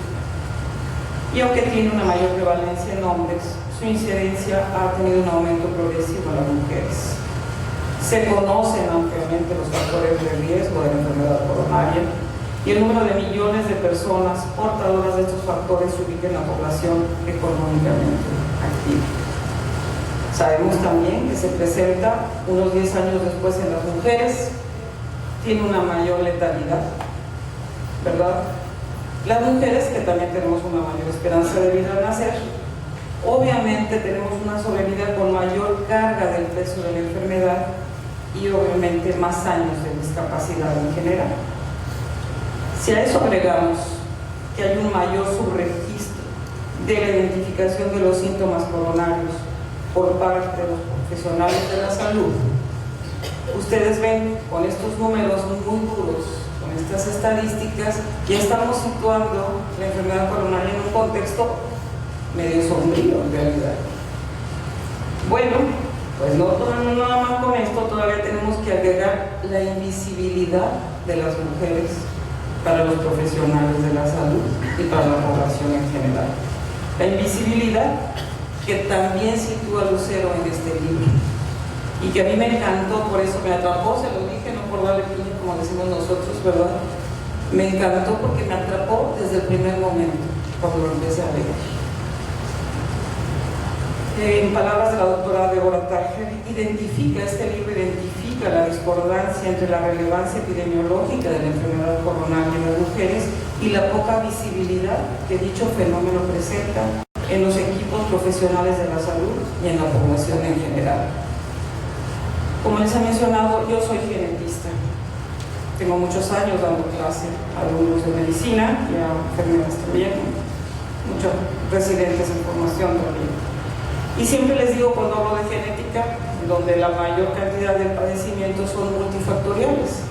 Y aunque tiene una mayor prevalencia en hombres, su incidencia ha tenido un aumento progresivo en las mujeres. Se conocen ampliamente los factores de riesgo de la enfermedad coronaria, y el número de millones de personas portadoras de estos factores se ubica en la población económicamente activa. Sabemos también que se presenta unos 10 años después en las mujeres, tiene una mayor letalidad, ¿verdad? Las mujeres, que también tenemos una mayor esperanza de vida al nacer, obviamente tenemos una sobrevida con mayor carga del peso de la enfermedad y obviamente más años de discapacidad en general. Si a eso agregamos que hay un mayor subregistro de la identificación de los síntomas coronarios por parte de los profesionales de la salud, ustedes ven con estos números muy duros, con estas estadísticas, ya estamos situando la enfermedad coronaria en un contexto medio sombrío en realidad. Bueno, pues no nada más con esto, todavía tenemos que agregar la invisibilidad de las mujeres para los profesionales de la salud y para la población en general. La invisibilidad que también sitúa Lucero en este libro y que a mí me encantó, por eso me atrapó, se lo dije, no por darle piña como decimos nosotros, ¿verdad? Me encantó porque me atrapó desde el primer momento, cuando lo empecé a leer. En palabras de la doctora Débora Tarjer, este libro identifica la discordancia entre la relevancia epidemiológica de la enfermedad coronaria en las mujeres y la poca visibilidad que dicho fenómeno presenta en los equipos profesionales de la salud y en la población en general. Como les he mencionado, yo soy genetista. Tengo muchos años dando clase a alumnos de medicina y a enfermeras también, muchos residentes en formación también. Y siempre les digo, cuando hablo de genética, donde la mayor cantidad de padecimientos son multifactoriales,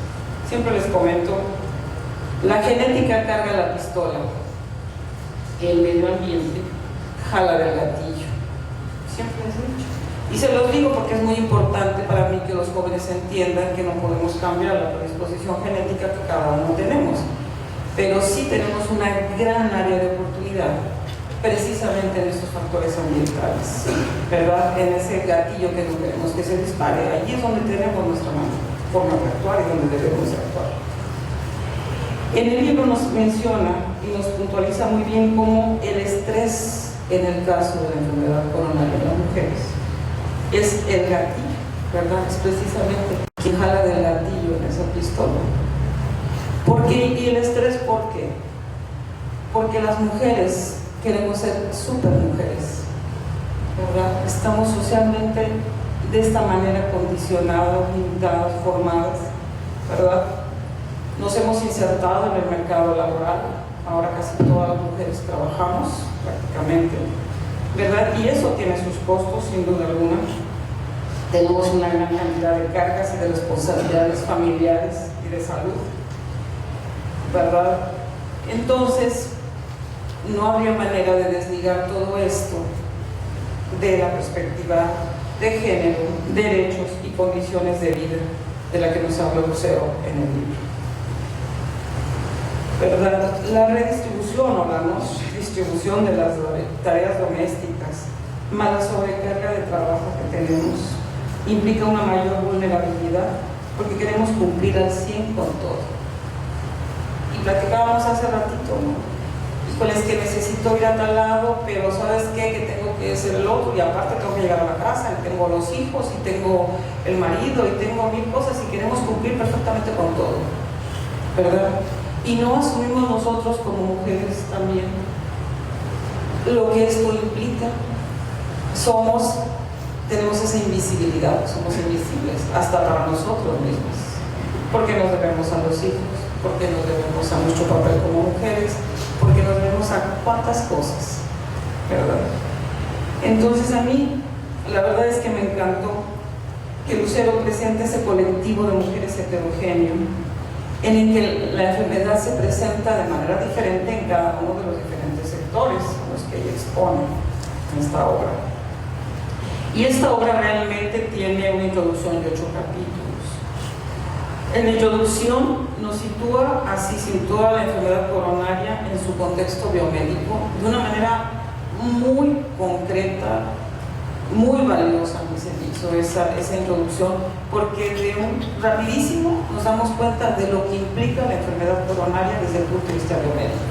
siempre les comento, la genética carga la pistola, el medio ambiente jala del gatillo. Siempre les he dicho. Y se los digo porque es muy importante para mí que los jóvenes entiendan que no podemos cambiar la predisposición genética que cada uno tenemos, pero sí tenemos una gran área de oportunidad, precisamente en esos factores ambientales, ¿verdad? En ese gatillo que no queremos que se dispare, allí es donde tenemos nuestra forma de actuar y donde debemos actuar. En el libro nos menciona y nos puntualiza muy bien cómo el estrés en el caso de la enfermedad coronaria en las mujeres es el gatillo, ¿verdad? Es precisamente quien jala del gatillo en esa pistola. ¿Y el estrés por qué? Porque las mujeres queremos ser super mujeres, ¿verdad? Estamos socialmente de esta manera condicionadas, limitadas, formadas, ¿verdad? Nos hemos insertado en el mercado laboral, ahora casi todas las mujeres trabajamos prácticamente, ¿verdad? Y eso tiene sus costos, sin duda alguna. Tenemos una gran cantidad de cargas y de responsabilidades familiares y de salud, ¿verdad? Entonces, no habría manera de desligar todo esto de la perspectiva de género, derechos y condiciones de vida de la que nos habla Lucero en el libro, ¿verdad? La redistribución o la no distribución de las tareas domésticas, más la sobrecarga de trabajo que tenemos, implica una mayor vulnerabilidad porque queremos cumplir al 100 con todo. Y platicábamos hace ratito, ¿no? Híjole, es que necesito ir a tal lado, pero ¿sabes qué? Que tengo que hacer el otro y aparte tengo que llegar a la casa y tengo los hijos y tengo el marido y tengo mil cosas y queremos cumplir perfectamente con todo, ¿verdad? Y no asumimos nosotros como mujeres también lo que esto implica. Tenemos esa invisibilidad, somos invisibles hasta para nosotros mismos, porque nos debemos a los hijos, porque nos debemos a nuestro papel como mujeres, porque nos debemos a cuántas cosas, ¿verdad? Entonces a mí, la verdad es que me encantó que Lucero presente ese colectivo de mujeres heterogéneo, en el que la enfermedad se presenta de manera diferente en cada uno de los diferentes sectores a los que ella expone en esta obra. Y esta obra realmente tiene una introducción de 8 capítulos. En la introducción nos sitúa la enfermedad coronaria en su contexto biomédico de una manera muy concreta, muy valiosa, me se hizo esa introducción, porque rapidísimo nos damos cuenta de lo que implica la enfermedad coronaria desde el punto de vista biomédico.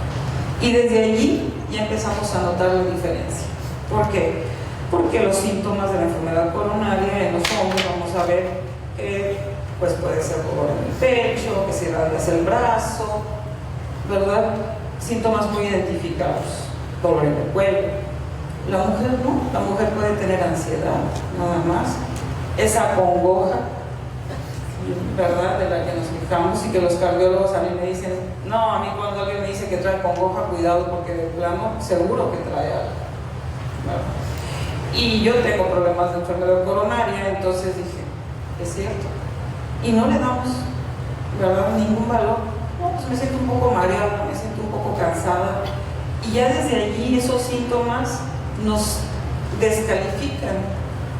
Y desde allí ya empezamos a notar la diferencia. ¿Por qué? Porque los síntomas de la enfermedad coronaria en los hombres, vamos a ver que pues puede ser dolor en el pecho, que se irradia hacia el brazo, ¿verdad? Síntomas muy identificados, dolor en el cuello. La mujer no, la mujer puede tener ansiedad, nada más, esa congoja, ¿verdad?, de la que nos fijamos y que los cardiólogos a mí me dicen, no, a mí cuando alguien me dice que trae congoja, cuidado porque de plano seguro que trae algo, ¿verdad? Y yo tengo problemas de enfermedad coronaria, entonces dije, es cierto, y no le damos, ¿verdad?, ningún valor. No, pues me siento un poco mareada, me siento un poco cansada, y ya desde allí esos síntomas nos descalifican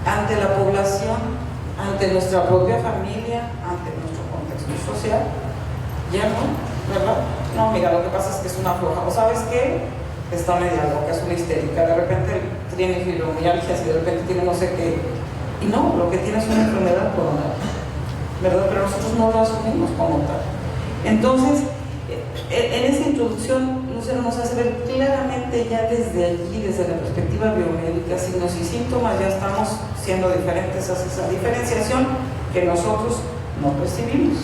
ante la población, ante nuestra propia familia, ante nuestro contexto social. Ya no, ¿verdad? No, mira, lo que pasa es que es una floja, o ¿sabes qué? Está media loca, es una histérica, de repente tiene fibromialgias y de repente tiene no sé qué, y no, lo que tiene es una enfermedad coronaria, ¿verdad? Pero nosotros no lo asumimos como tal. Entonces, en esa introducción, Lucero nos hace ver claramente ya desde allí, desde la perspectiva biomédica, signos y síntomas, ya estamos siendo diferentes, hacia esa diferenciación que nosotros no percibimos.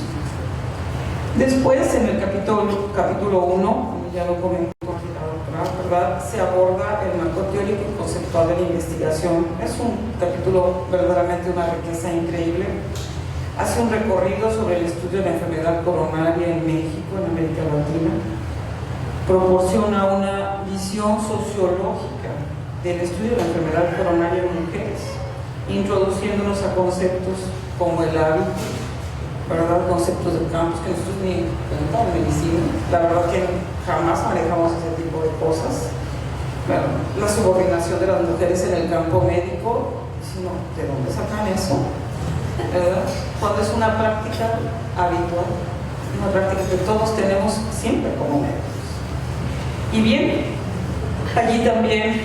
Después, en el capítulo 1, ya lo comentó aquí la doctora, ¿verdad?, se aborda el marco teórico y conceptual de la investigación. Es un capítulo verdaderamente una riqueza increíble. Hace un recorrido sobre el estudio de la enfermedad coronaria en México, en América Latina. Proporciona una visión sociológica del estudio de la enfermedad coronaria en mujeres, introduciéndonos a conceptos como el hábito, ¿verdad?, conceptos de campos que nosotros ni en medicina, la verdad que jamás manejamos ese tipo de cosas. Bueno, la subordinación de las mujeres en el campo médico Si no, ¿de dónde sacan eso? ¿Verdad? Cuando es una práctica habitual, una práctica que todos tenemos siempre como médicos. Y bien, allí también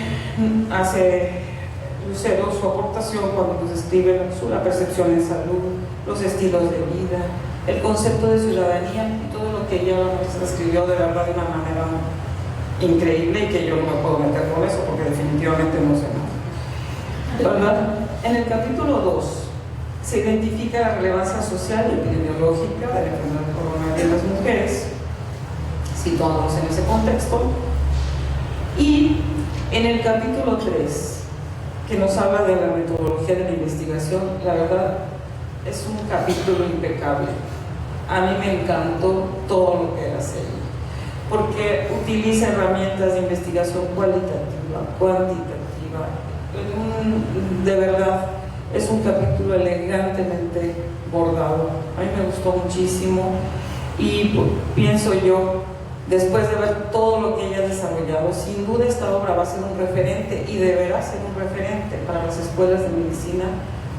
hace Lucero su aportación cuando nos describe la percepción en salud, los estilos de vida, el concepto de ciudadanía y todo lo que ella nos escribió de verdad de una manera increíble, y que yo no me puedo meter con eso porque definitivamente no sé nada, ¿verdad? En el capítulo 2 se identifica la relevancia social y epidemiológica de la enfermedad coronaria en las mujeres, situándonos en ese contexto. Y en el capítulo 3, que nos habla de la metodología de la investigación, la verdad es un capítulo impecable. A mí me encantó todo lo que hace ahí, porque utiliza herramientas de investigación cualitativa, cuantitativa. De verdad, es un capítulo elegantemente bordado. A mí me gustó muchísimo y pienso yo, después de ver todo lo que ella ha desarrollado, sin duda esta obra va a ser un referente y deberá ser un referente para las escuelas de medicina,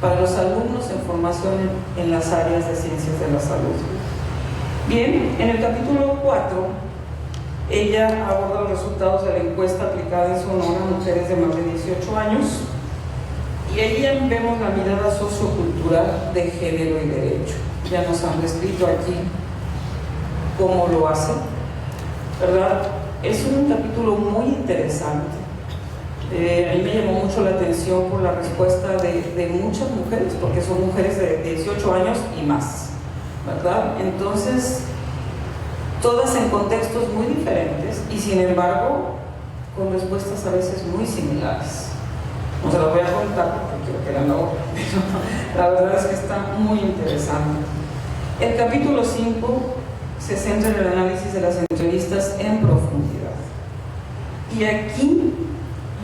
para los alumnos en formación en las áreas de ciencias de la salud. Bien, en el capítulo 4, ella aborda los resultados de la encuesta aplicada en Sonora a mujeres de más de 18 años, y ahí vemos la mirada sociocultural de género y derecho. Ya nos han descrito aquí cómo lo hace, ¿verdad? Es un capítulo muy interesante. A mí me llamó mucho la atención por la respuesta de muchas mujeres, porque son mujeres de 18 años y más, ¿verdad? Entonces, todas en contextos muy diferentes y sin embargo con respuestas a veces muy similares. No se las voy a contar porque quiero que la obra, pero la verdad es que está muy interesante. El capítulo 5 se centra en el análisis de las entrevistas en profundidad. Y aquí,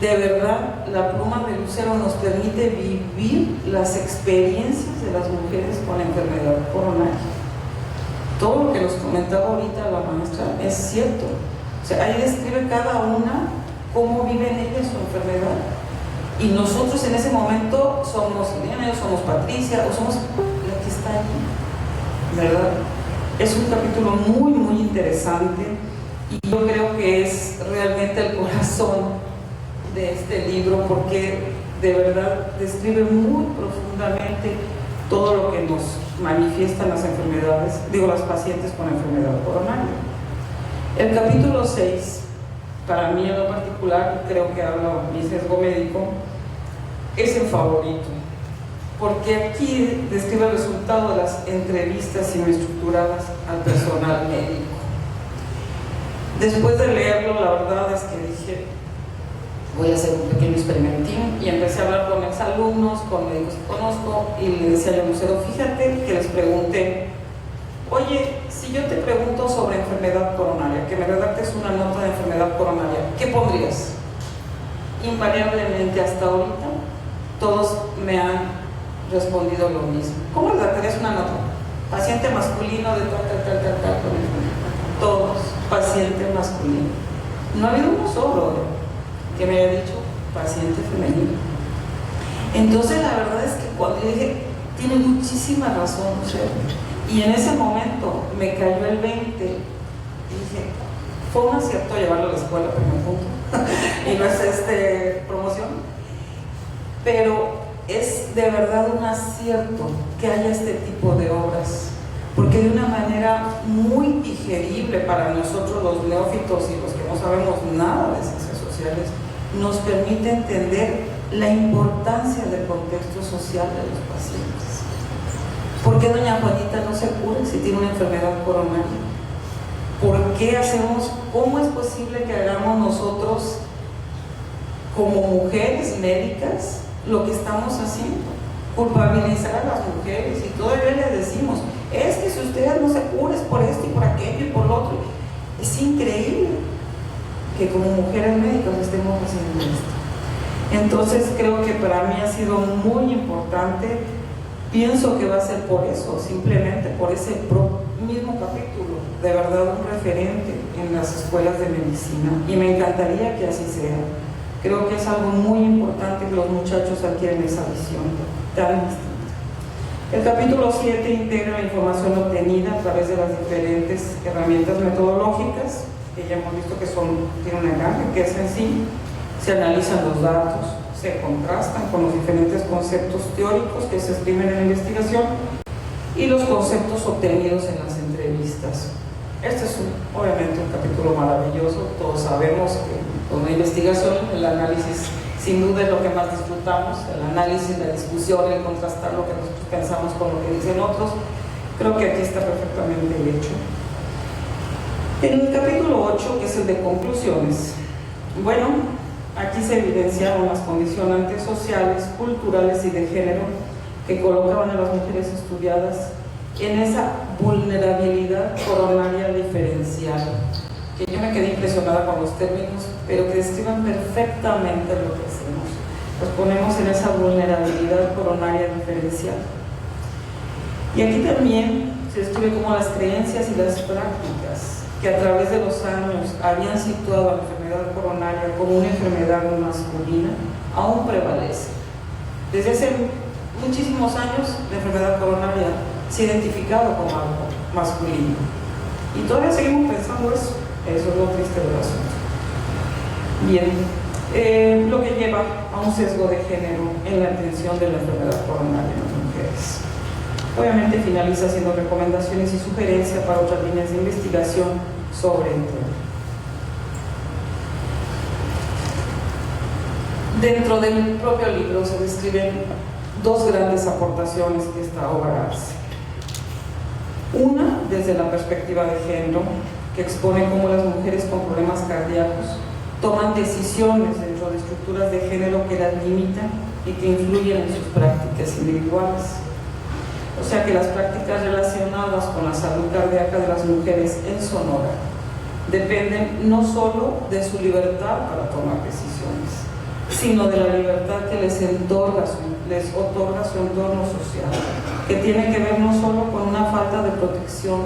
de verdad, la pluma de Lucero nos permite vivir las experiencias de las mujeres con la enfermedad coronaria. Todo lo que nos comentaba ahorita la maestra es cierto. O sea, ahí describe cada una cómo viven ellas su enfermedad. Y nosotros en ese momento somos Irene, o somos Patricia, o somos la que está allí, ¿verdad? Es un capítulo muy, muy interesante y yo creo que es realmente el corazón de este libro, porque de verdad describe muy profundamente todo lo que nos manifiestan las enfermedades, las pacientes con enfermedad coronaria. El capítulo 6, para mí en lo particular, creo que habla mi sesgo médico, es el favorito, porque aquí describe el resultado de las entrevistas semiestructuradas al personal médico. Después de leerlo, la verdad es que dije, voy a hacer un pequeño experimentín, y empecé a hablar con exalumnos, con médicos que conozco, y le decía a Lucero, fíjate que les pregunté, oye, si yo te pregunto sobre enfermedad coronaria, que me redactes una nota de enfermedad coronaria, ¿qué pondrías? Invariablemente hasta ahorita todos me han respondido lo mismo. ¿Cómo redactarías una nota? Paciente masculino de tal, todos, paciente masculino. No ha habido uno solo que me haya dicho paciente femenino. Entonces la verdad es que cuando yo dije, tiene muchísima razón, y en ese momento me cayó el 20 y dije, fue un acierto llevarlo a la escuela, primer punto, y no es promoción, pero es de verdad un acierto que haya este tipo de obras, porque de una manera muy digerible para nosotros los neófitos y los que no sabemos nada de ciencias sociales, nos permite entender la importancia del contexto social de los pacientes. ¿Por qué doña Juanita no se cura si tiene una enfermedad coronaria? ¿Por qué cómo es posible que hagamos nosotros como mujeres médicas lo que estamos haciendo? Culpabilizar a las mujeres, y todavía les decimos, es que si ustedes no se curan es por esto y por aquello y por lo otro. Es increíble que como mujeres médicas estemos haciendo esto. Entonces creo que para mí ha sido muy importante. Pienso que va a ser por eso, simplemente por ese mismo capítulo, de verdad un referente en las escuelas de medicina, y me encantaría que así sea, Creo que es algo muy importante que los muchachos adquieren esa visión tan distinta. El capítulo 7 integra la información obtenida a través de las diferentes herramientas metodológicas, que ya hemos visto que tienen una gran riqueza en sí. Se analizan los datos, se contrastan con los diferentes conceptos teóricos que se exprimen en la investigación y los conceptos obtenidos en las entrevistas. Este es obviamente un capítulo maravilloso. Todos sabemos que con la investigación, el análisis sin duda es lo que más disfrutamos, el análisis, la discusión, el contrastar lo que nosotros pensamos con lo que dicen otros. Creo que aquí está perfectamente hecho. En el capítulo 8, que es el de conclusiones, bueno, aquí se evidenciaron las condicionantes sociales, culturales y de género que colocaban a las mujeres estudiadas en esa vulnerabilidad coronaria diferencial, que yo me quedé impresionada con los términos, pero que describen perfectamente lo que hacemos. Nos ponemos en esa vulnerabilidad coronaria diferencial. Y aquí también se describe cómo las creencias y las prácticas que a través de los años habían situado a la enfermedad coronaria como una enfermedad masculina, aún prevalece. Desde hace muchísimos años la enfermedad coronaria se ha identificado como algo masculino. Y todavía seguimos pensando eso. Eso es lo triste del asunto. Bien, lo que lleva a un sesgo de género en la atención de la enfermedad coronaria en las mujeres. Obviamente finaliza haciendo recomendaciones y sugerencias para otras líneas de investigación sobre el tema. Dentro del propio libro se describen dos grandes aportaciones que esta obra hace. Una, desde la perspectiva de género, que expone cómo las mujeres con problemas cardíacos toman decisiones dentro de estructuras de género que las limitan y que influyen en sus prácticas individuales. O sea que las prácticas relacionadas con la salud cardíaca de las mujeres en Sonora dependen no solo de su libertad para tomar decisiones, sino de la libertad que les otorga su entorno social, que tiene que ver no solo con una falta de protección,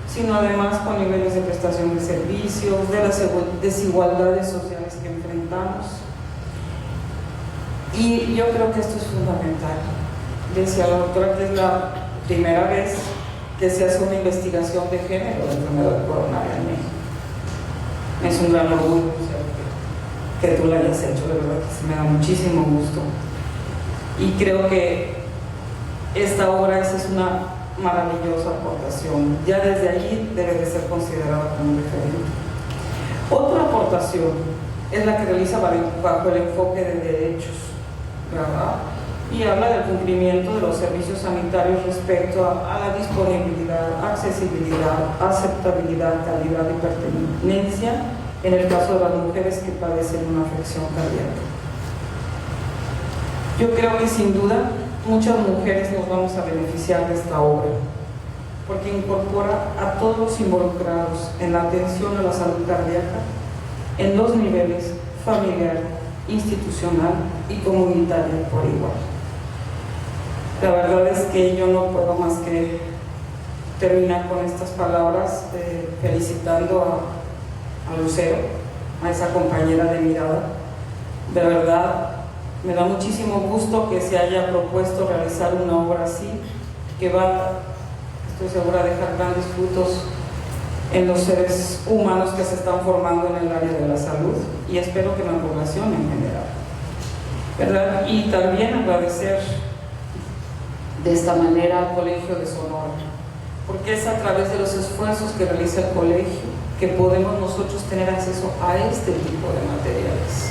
sino además con niveles de prestación de servicios, de las desigualdades sociales que enfrentamos. Y yo creo que esto es fundamental. Decía la doctora que es la primera vez que se hace una investigación de género de enfermedad coronaria en México. Es un gran orgullo, o sea, que tú la hayas hecho, de verdad que sí me da muchísimo gusto. Y creo que esta obra es una maravillosa aportación. Ya desde allí debe de ser considerada como un referente. Otra aportación es la que realiza bajo el enfoque de derechos, ¿verdad? Y habla del cumplimiento de los servicios sanitarios respecto a la disponibilidad, accesibilidad, aceptabilidad, calidad y pertenencia en el caso de las mujeres que padecen una afección cardíaca. Yo creo que sin duda muchas mujeres nos vamos a beneficiar de esta obra, porque incorpora a todos los involucrados en la atención a la salud cardíaca en los niveles familiar, institucional y comunitario por igual. La verdad es que yo no puedo más que terminar con estas palabras felicitando a Lucero, a esa compañera de mirada. De verdad, me da muchísimo gusto que se haya propuesto realizar una obra así, que va, estoy segura, a dejar grandes frutos en los seres humanos que se están formando en el área de la salud, y espero que en la población en general, ¿verdad? Y también agradecer de esta manera al Colegio de Sonora, porque es a través de los esfuerzos que realiza el colegio que podemos nosotros tener acceso a este tipo de materiales.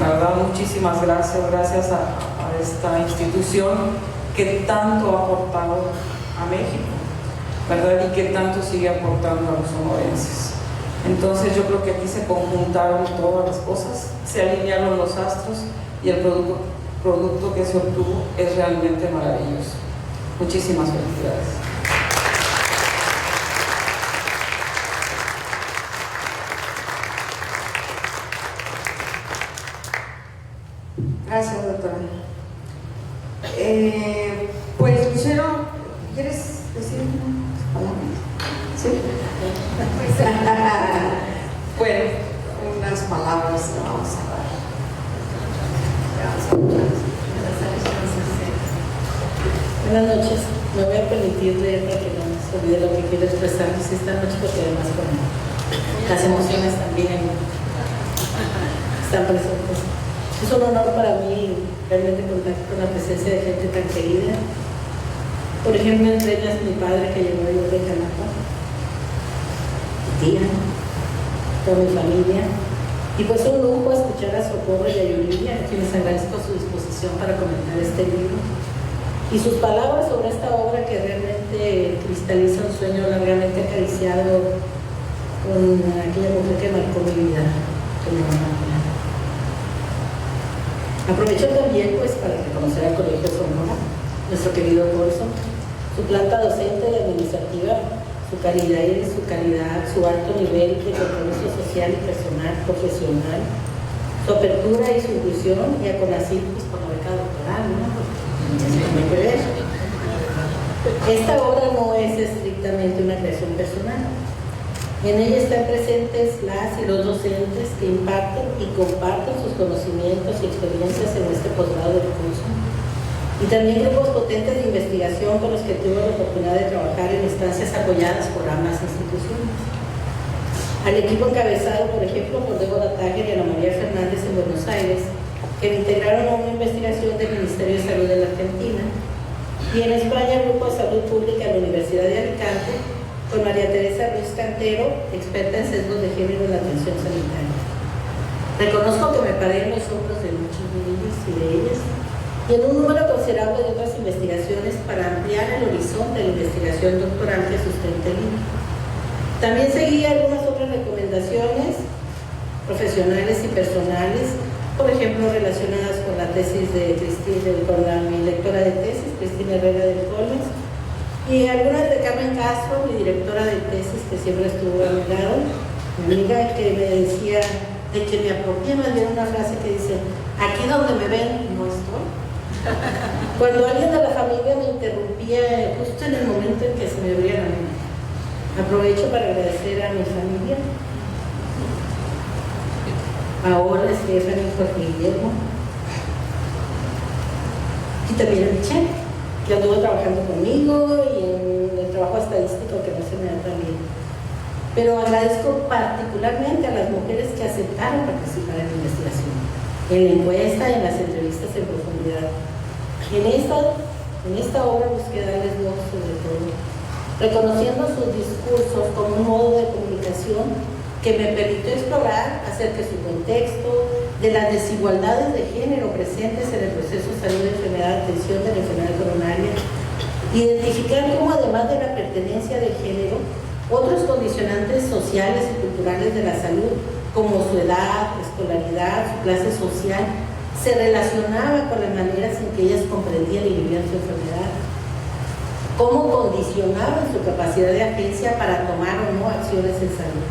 La verdad, muchísimas gracias, gracias a esta institución que tanto ha aportado a México, ¿verdad? Y que tanto sigue aportando a los sonorenses. Entonces yo creo que aquí se conjuntaron todas las cosas, se alinearon los astros y el producto que se obtuvo es realmente maravilloso. Muchísimas felicidades. Gracias, doctora. Pues, Lucero, ¿quieres decir unas palabras? ¿Sí? Bueno, unas palabras le vamos a dar. Buenas noches. Me voy a permitir leer para que no se olvide lo que quiero expresarles esta noche, porque además con las emociones también están presentes. Es un honor para mí realmente contar con la presencia de gente tan querida. Por ejemplo, entre ellas mi padre, que llegó de Canapa, mi tía, toda mi familia. Y pues un lujo escuchar a Socorro y a Yuridia, a quienes agradezco su disposición para comentar este libro. Y sus palabras sobre esta obra que realmente cristaliza un sueño largamente acariciado con aquella mujer que marcó mi vida, con mi mamá. Aprovecho también pues para reconocer al Colegio Sonora, nuestro querido Corso, su planta docente y administrativa, su calidad, su alto nivel de compromiso social y personal, profesional, su apertura y su inclusión, y a CONACYT pues por la beca doctoral, ¿no? Esta obra no es estrictamente una creación personal. En ella están presentes las y los docentes que imparten y comparten sus conocimientos y experiencias en este posgrado del curso. Y también grupos potentes de investigación con los que tuve la oportunidad de trabajar en instancias apoyadas por ambas instituciones. Al equipo encabezado, por ejemplo, por Débora Táger y Ana María Fernández en Buenos Aires, que me integraron a una investigación del Ministerio de Salud de la Argentina, y en España el Grupo de Salud Pública de la Universidad de Alicante, con María Teresa Ruiz Cantero, experta en sesgos de género en la atención sanitaria. Reconozco que me paré en los hombros de muchos de ellos y de ellas, y en un número considerable de otras investigaciones para ampliar el horizonte de la investigación doctoral que sustenta el libro. También seguí algunas otras recomendaciones profesionales y personales, por ejemplo, relacionadas con la tesis de mi lectora de tesis, Cristina Herrera del Colmes, y algunas de Carmen Castro, mi directora de tesis, que siempre estuvo a mi lado, mi amiga, que me decía, de que me apropié, me dieron una frase que dice, aquí donde me ven, no estoy. Cuando alguien de la familia me interrumpía justo en el momento en que se me abría la mente. Aprovecho para agradecer a mi familia, ahora Stephanie y Jorge Guillermo, y también a Michelle, que anduvo trabajando conmigo, y en el trabajo estadístico que no se me da tan bien. Pero agradezco particularmente a las mujeres que aceptaron participar en la investigación, en la encuesta y en las entrevistas en profundidad. En esta obra busqué darles voz sobre todo, reconociendo sus discursos como un modo de comunicación que me permitió explorar acerca de su contexto, de las desigualdades de género presentes en el proceso de salud de enfermedad, atención de la enfermedad coronaria, identificar cómo además de la pertenencia de género, otros condicionantes sociales y culturales de la salud, como su edad, escolaridad, su clase social, se relacionaba con las maneras en que ellas comprendían y vivían su enfermedad, cómo condicionaban su capacidad de agencia para tomar o no acciones en salud,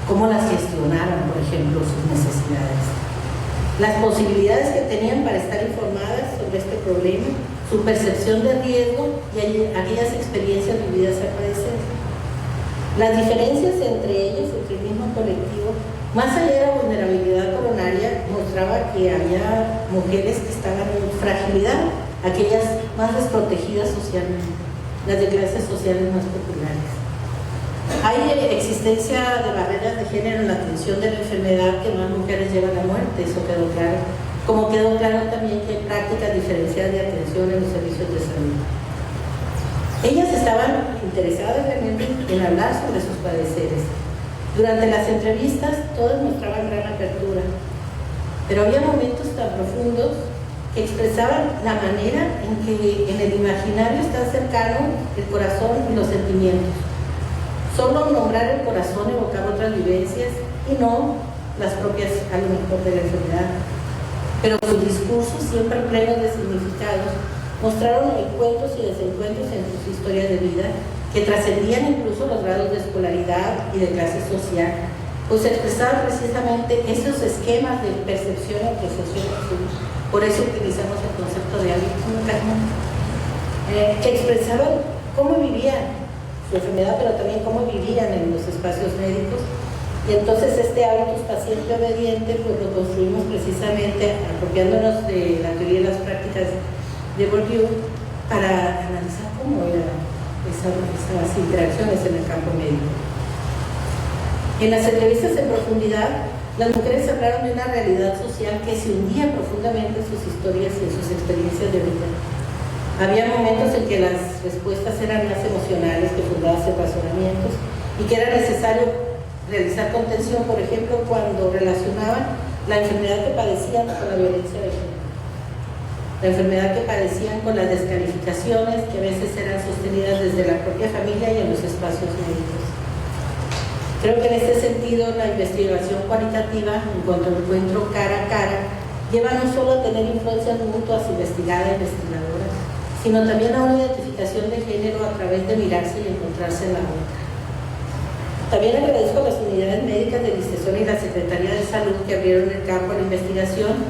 cómo las gestionaron, por ejemplo, sus necesidades, las posibilidades que tenían para estar informadas sobre este problema, su percepción de riesgo y aquellas experiencias vividas al padecer. Las diferencias entre ellos, entre el mismo colectivo, más allá de la vulnerabilidad coronaria, mostraba que había mujeres que estaban en fragilidad, aquellas más desprotegidas socialmente, las de clases sociales más populares. Hay existencia de barreras de género en la atención de la enfermedad que más mujeres llevan a muerte, eso quedó claro. Como quedó claro también que hay prácticas diferenciadas de atención en los servicios de salud. Ellas estaban interesadas realmente en hablar sobre sus padeceres. Durante las entrevistas todas mostraban gran apertura, pero había momentos tan profundos que expresaban la manera en que en el imaginario está cercano el corazón y los sentimientos. Solo nombrar el corazón evocaba otras vivencias y no las propias a lo mejor de la enfermedad. Pero sus discursos, siempre plenos de significados, mostraron encuentros y desencuentros en sus historias de vida que trascendían incluso los grados de escolaridad y de clase social, pues expresaban precisamente esos esquemas de percepción y apreciación del sur. Por eso utilizamos el concepto de hábitos, que expresaban cómo vivían su enfermedad, pero también cómo vivían en los espacios médicos. Y entonces este hábitus paciente obediente pues lo construimos precisamente apropiándonos de la teoría de las prácticas de Bourdieu para analizar cómo eran esas interacciones en el campo médico. En las entrevistas en profundidad, las mujeres hablaron de una realidad social que se hundía profundamente en sus historias y en sus experiencias de vida. Había momentos en que las respuestas eran más emocionales que fundadas en razonamientos y que era necesario realizar contención, por ejemplo, cuando relacionaban la enfermedad que padecían con la violencia de género, la enfermedad que padecían con las descalificaciones que a veces eran sostenidas desde la propia familia y en los espacios médicos. Creo que en este sentido la investigación cualitativa en cuanto al encuentro cara a cara lleva no solo a tener influencias mutuas investigadas e investigadoras, sino también a una identificación de género a través de mirarse y encontrarse en la otra. También agradezco a las unidades médicas del ISTESON y la Secretaría de Salud que abrieron el campo a la investigación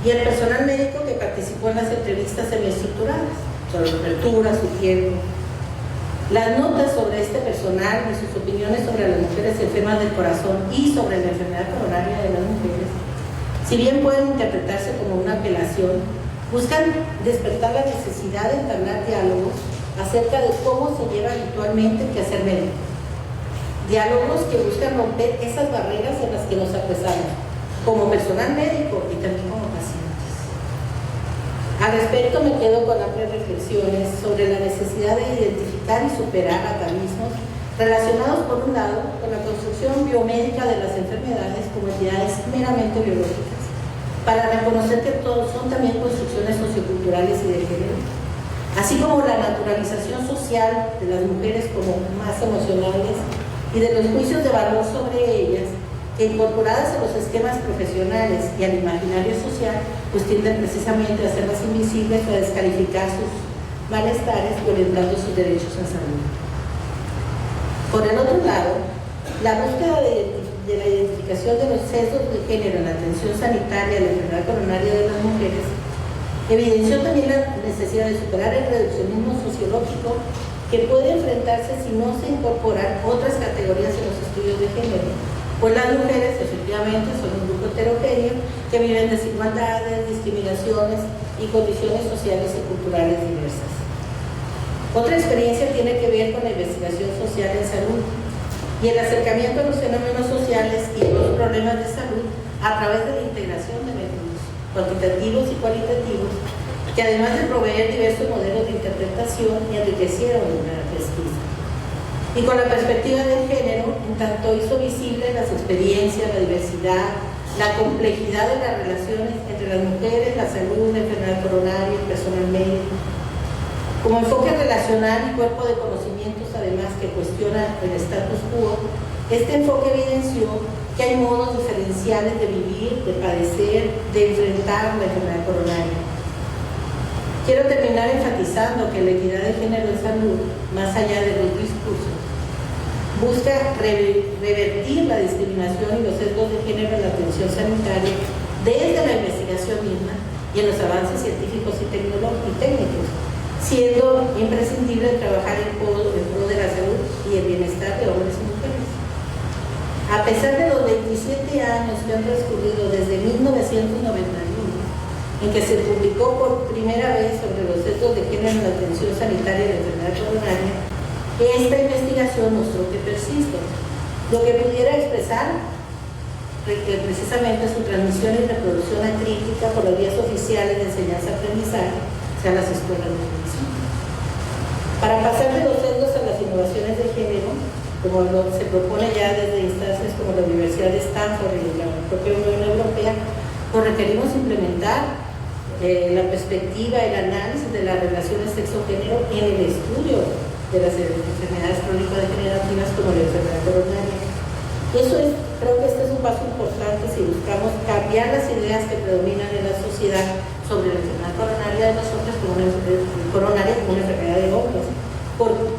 y al personal médico que participó en las entrevistas semiestructuradas, sobre su apertura, su tiempo. Las notas sobre este personal y sus opiniones sobre las mujeres enfermas del corazón y sobre la enfermedad coronaria de las mujeres, si bien pueden interpretarse como una apelación, buscan despertar la necesidad de entablar diálogos acerca de cómo se lleva habitualmente el quehacer médico. Diálogos que buscan romper esas barreras en las que nos apresamos, como personal médico y también como pacientes. Al respecto me quedo con amplias reflexiones sobre la necesidad de identificar y superar atavismos relacionados por un lado con la construcción biomédica de las enfermedades como entidades meramente biológicas, para reconocer que todos son también construcciones socioculturales y de género, así como la naturalización social de las mujeres como más emocionales y de los juicios de valor sobre ellas, que incorporadas a los esquemas profesionales y al imaginario social, pues tienden precisamente a hacerlas invisibles o a descalificar sus malestares, violentando sus derechos a salud. Por el otro lado, la búsqueda de la identificación de los sesgos de género en la atención sanitaria de la enfermedad coronaria de las mujeres evidenció también la necesidad de superar el reduccionismo sociológico que puede enfrentarse si no se incorporan otras categorías en los estudios de género, pues las mujeres efectivamente son un grupo heterogéneo que viven desigualdades, discriminaciones y condiciones sociales y culturales diversas. Otra experiencia tiene que ver con la investigación social en salud y el acercamiento a los fenómenos sociales y los problemas de salud a través de la integración de métodos cuantitativos y cualitativos que además de proveer diversos modelos de interpretación enriquecieron la pesquisa. Y con la perspectiva del género, en tanto hizo visible las experiencias, la diversidad, la complejidad de las relaciones entre las mujeres, la salud, la enfermedad coronaria, el personal médico. Como enfoque relacional y cuerpo de conocimientos, además, que cuestiona el status quo, este enfoque evidenció que hay modos diferenciales de vivir, de padecer, de enfrentar la enfermedad coronaria. Quiero terminar enfatizando que la equidad de género en salud, más allá de los discursos, busca revertir la discriminación y los sesgos de género en la atención sanitaria desde la investigación misma y en los avances científicos y técnicos, siendo imprescindible trabajar en pro de la salud y el bienestar de hombres y mujeres. A pesar de los 27 años que han transcurrido desde 1991, en que se publicó por primera vez sobre los sesgos de género en la atención sanitaria de la enfermedad coronaria, esta investigación mostró que persiste, lo que pudiera expresar precisamente su transmisión y reproducción acrítica por las vías oficiales de enseñanza-aprendizaje, o sea, las escuelas de medicina. Para pasar de los sesgos a las innovaciones de género, como se propone ya desde instancias como la Universidad de Stanford y la propia Unión Europea, pues requerimos implementar la perspectiva, el análisis de las relaciones sexo-género en el estudio de las enfermedades crónico-degenerativas como la enfermedad coronaria. Creo que este es un paso importante si buscamos cambiar las ideas que predominan en la sociedad sobre la enfermedad coronaria de nosotros como una enfermedad de hombres,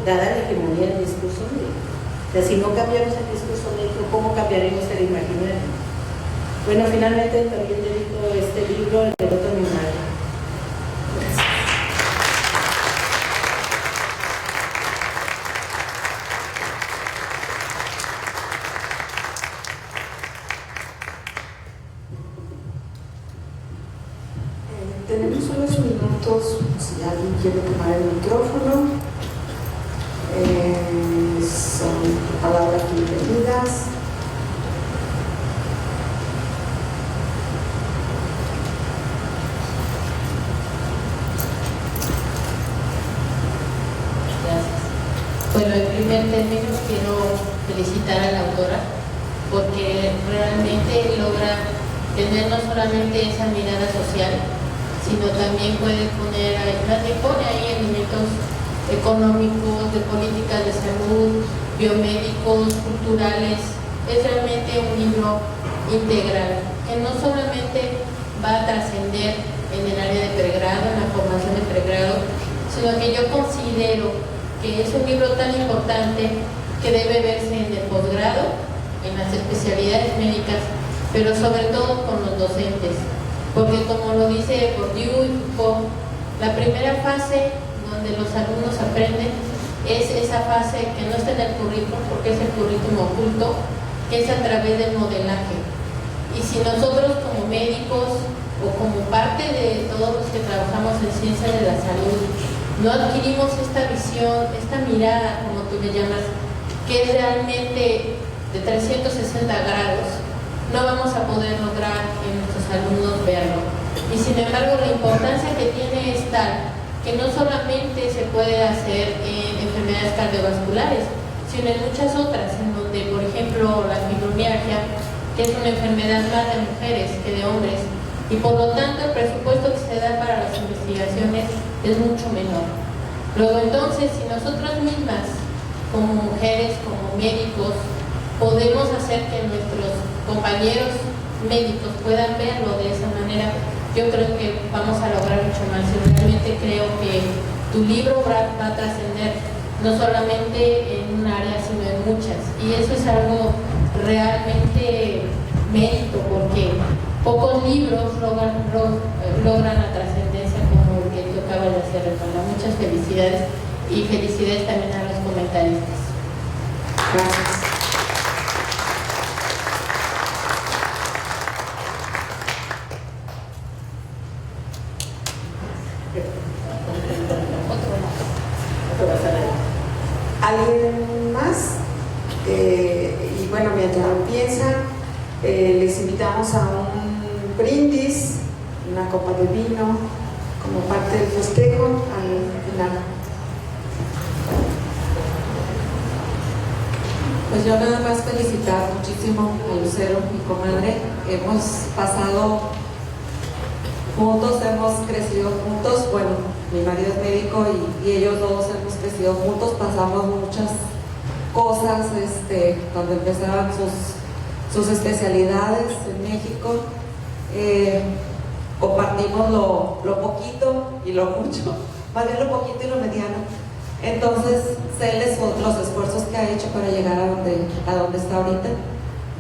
dada la hegemonía del discurso médico. O sea, si no cambiamos el discurso médico, ¿cómo cambiaremos el imaginario? Bueno, finalmente también dedico este libro al devoto a mi madre. Gracias. tenemos unos minutos, si alguien quiere tomar el micrófono. Son palabras bienvenidas. Bueno, en primer término quiero felicitar a la autora porque realmente logra tener no solamente esa mirada social, sino también pone ahí elementos económicos, de políticas de salud, biomédicos, culturales. Es realmente un libro integral que no solamente va a trascender en el área de pregrado, en la formación de pregrado, sino que yo considero que es un libro tan importante que debe verse en el posgrado, en las especialidades médicas, pero sobre todo con los docentes, porque como lo dice Bourdieu y Foucault, la primera fase donde los alumnos aprenden es esa fase que no está en el currículum, porque es el currículum oculto, que es a través del modelaje. Y si nosotros como médicos o como parte de todos los que trabajamos en ciencia de la salud no adquirimos esta visión, esta mirada, como tú le llamas, que es realmente de 360 grados, no vamos a poder lograr que nuestros alumnos verlo. Y sin embargo, la importancia que tiene es tal que no solamente se puede hacer en enfermedades cardiovasculares, sino en muchas otras, en donde, por ejemplo, la fibromialgia, que es una enfermedad más de mujeres que de hombres, y por lo tanto el presupuesto que se da para las investigaciones es mucho menor. Luego entonces, si nosotras mismas, como mujeres, como médicos, podemos hacer que nuestros compañeros médicos puedan verlo de esa manera, yo creo que vamos a lograr mucho más. Y realmente creo que tu libro va a trascender no solamente en un área, sino en muchas. Y eso es algo realmente mérito, porque pocos libros logran la trascendencia como el que tú acabas de hacer, Paula. Muchas felicidades y felicidades también a los comentaristas. Gracias. ¿Alguien más? Y bueno, mientras lo piensan, les invitamos a un brindis, una copa de vino, como parte del festejo al final. Pues yo nada más felicitar muchísimo a Lucero, mi comadre. Hemos pasado juntos, hemos crecido juntos. Bueno, mi marido es médico y ellos dos hemos crecido juntos, pasamos muchas cosas, cuando empezaban sus especialidades en México. Compartimos lo poquito y lo mucho, más bien lo poquito y lo mediano. Entonces, sé los esfuerzos que ha hecho para llegar a donde está ahorita,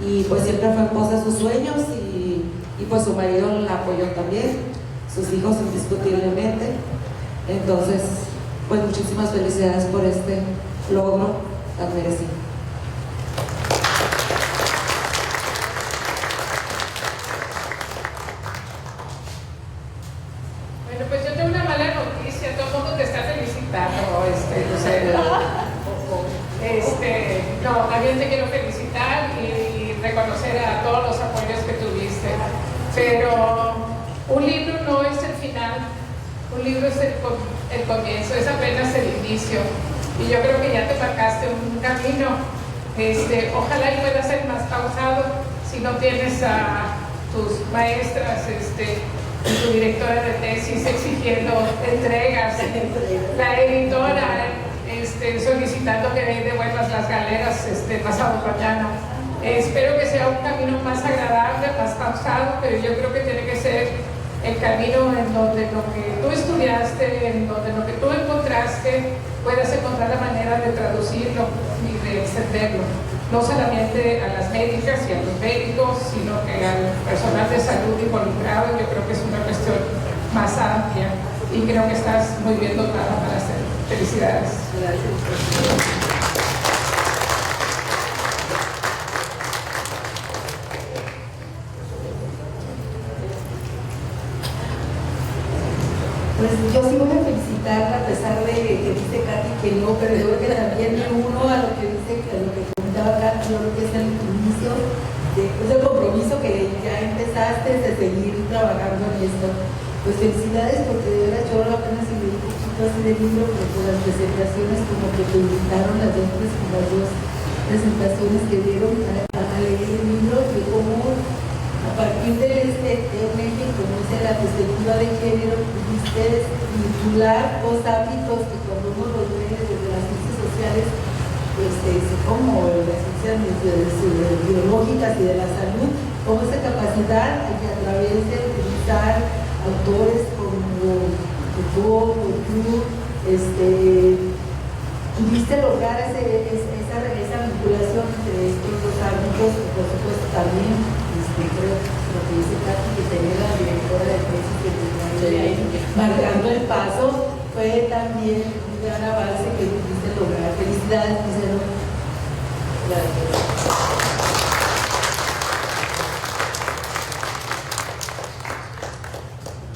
y pues siempre fue en pos de sus sueños, y pues su marido la apoyó también, sus hijos indiscutiblemente. Entonces, pues muchísimas felicidades por este logro tan merecido. Bueno, pues yo tengo una mala noticia, todo el mundo te está felicitando, Lucero. No, también te quiero felicitar y reconocer a todos los apoyos que tuviste, pero un libro no es el final, un libro es el comienzo, es apenas el inicio, y yo creo que ya te marcaste un camino. Ojalá y pueda ser más pausado si no tienes a tus maestras y tu directora de tesis exigiendo entregas, la editora solicitando que devuelvas las galeras pasado mañana. Espero que sea un camino más agradable, más pausado, pero yo creo que tiene que ser el camino en donde lo que tú estudiaste, en donde lo que tú encontraste, puedas encontrar la manera de traducirlo y de extenderlo, no solamente a las médicas y a los médicos, sino que al personal de salud involucrado. Yo creo que es una cuestión más amplia y creo que estás muy bien dotada para hacerlo. Felicidades. Gracias. Pues yo sí voy a felicitarla a pesar de que dice Katy que no, pero yo creo que también me uno a lo que dice, a lo que comentaba Katy, yo creo que es el inicio, es el compromiso que ya empezaste de seguir trabajando en esto. Pues felicidades porque de verdad yo apenas si leí un poquito así del libro, pero por las presentaciones como que te invitaron las dos presentaciones que dieron a leer el libro, de cómo a partir de este eje, como es la perspectiva de género, pudiste vincular dos ámbitos que cuando uno los ve desde las ciencias sociales, como las ciencias biológicas y de la salud, como esa capacidad de que a través de utilizar autores como Foucault, pudiste lograr esa vinculación entre estos dos ámbitos, y por supuesto también creo lo que dice Katy, que tenía la directora de tesis que marcando el paso, fue también un gran avance que pudiste lograr. Felicidades, Lucero. Gracias.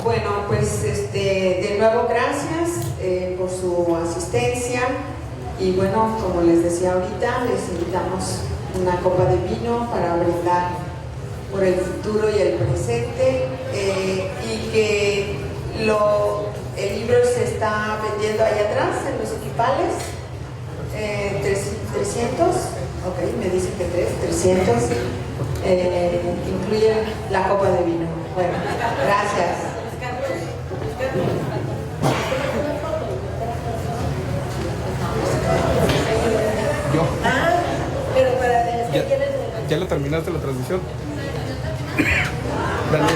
Bueno, pues de nuevo gracias por su asistencia y bueno, como les decía ahorita, les invitamos una copa de vino para brindar por el futuro y el presente y que el libro se está vendiendo ahí atrás en los equipales 300, ok, me dicen que 300 incluye la copa de vino. Bueno, gracias. Yo. Pero para ¿Ya lo terminaste la transmisión? Dale.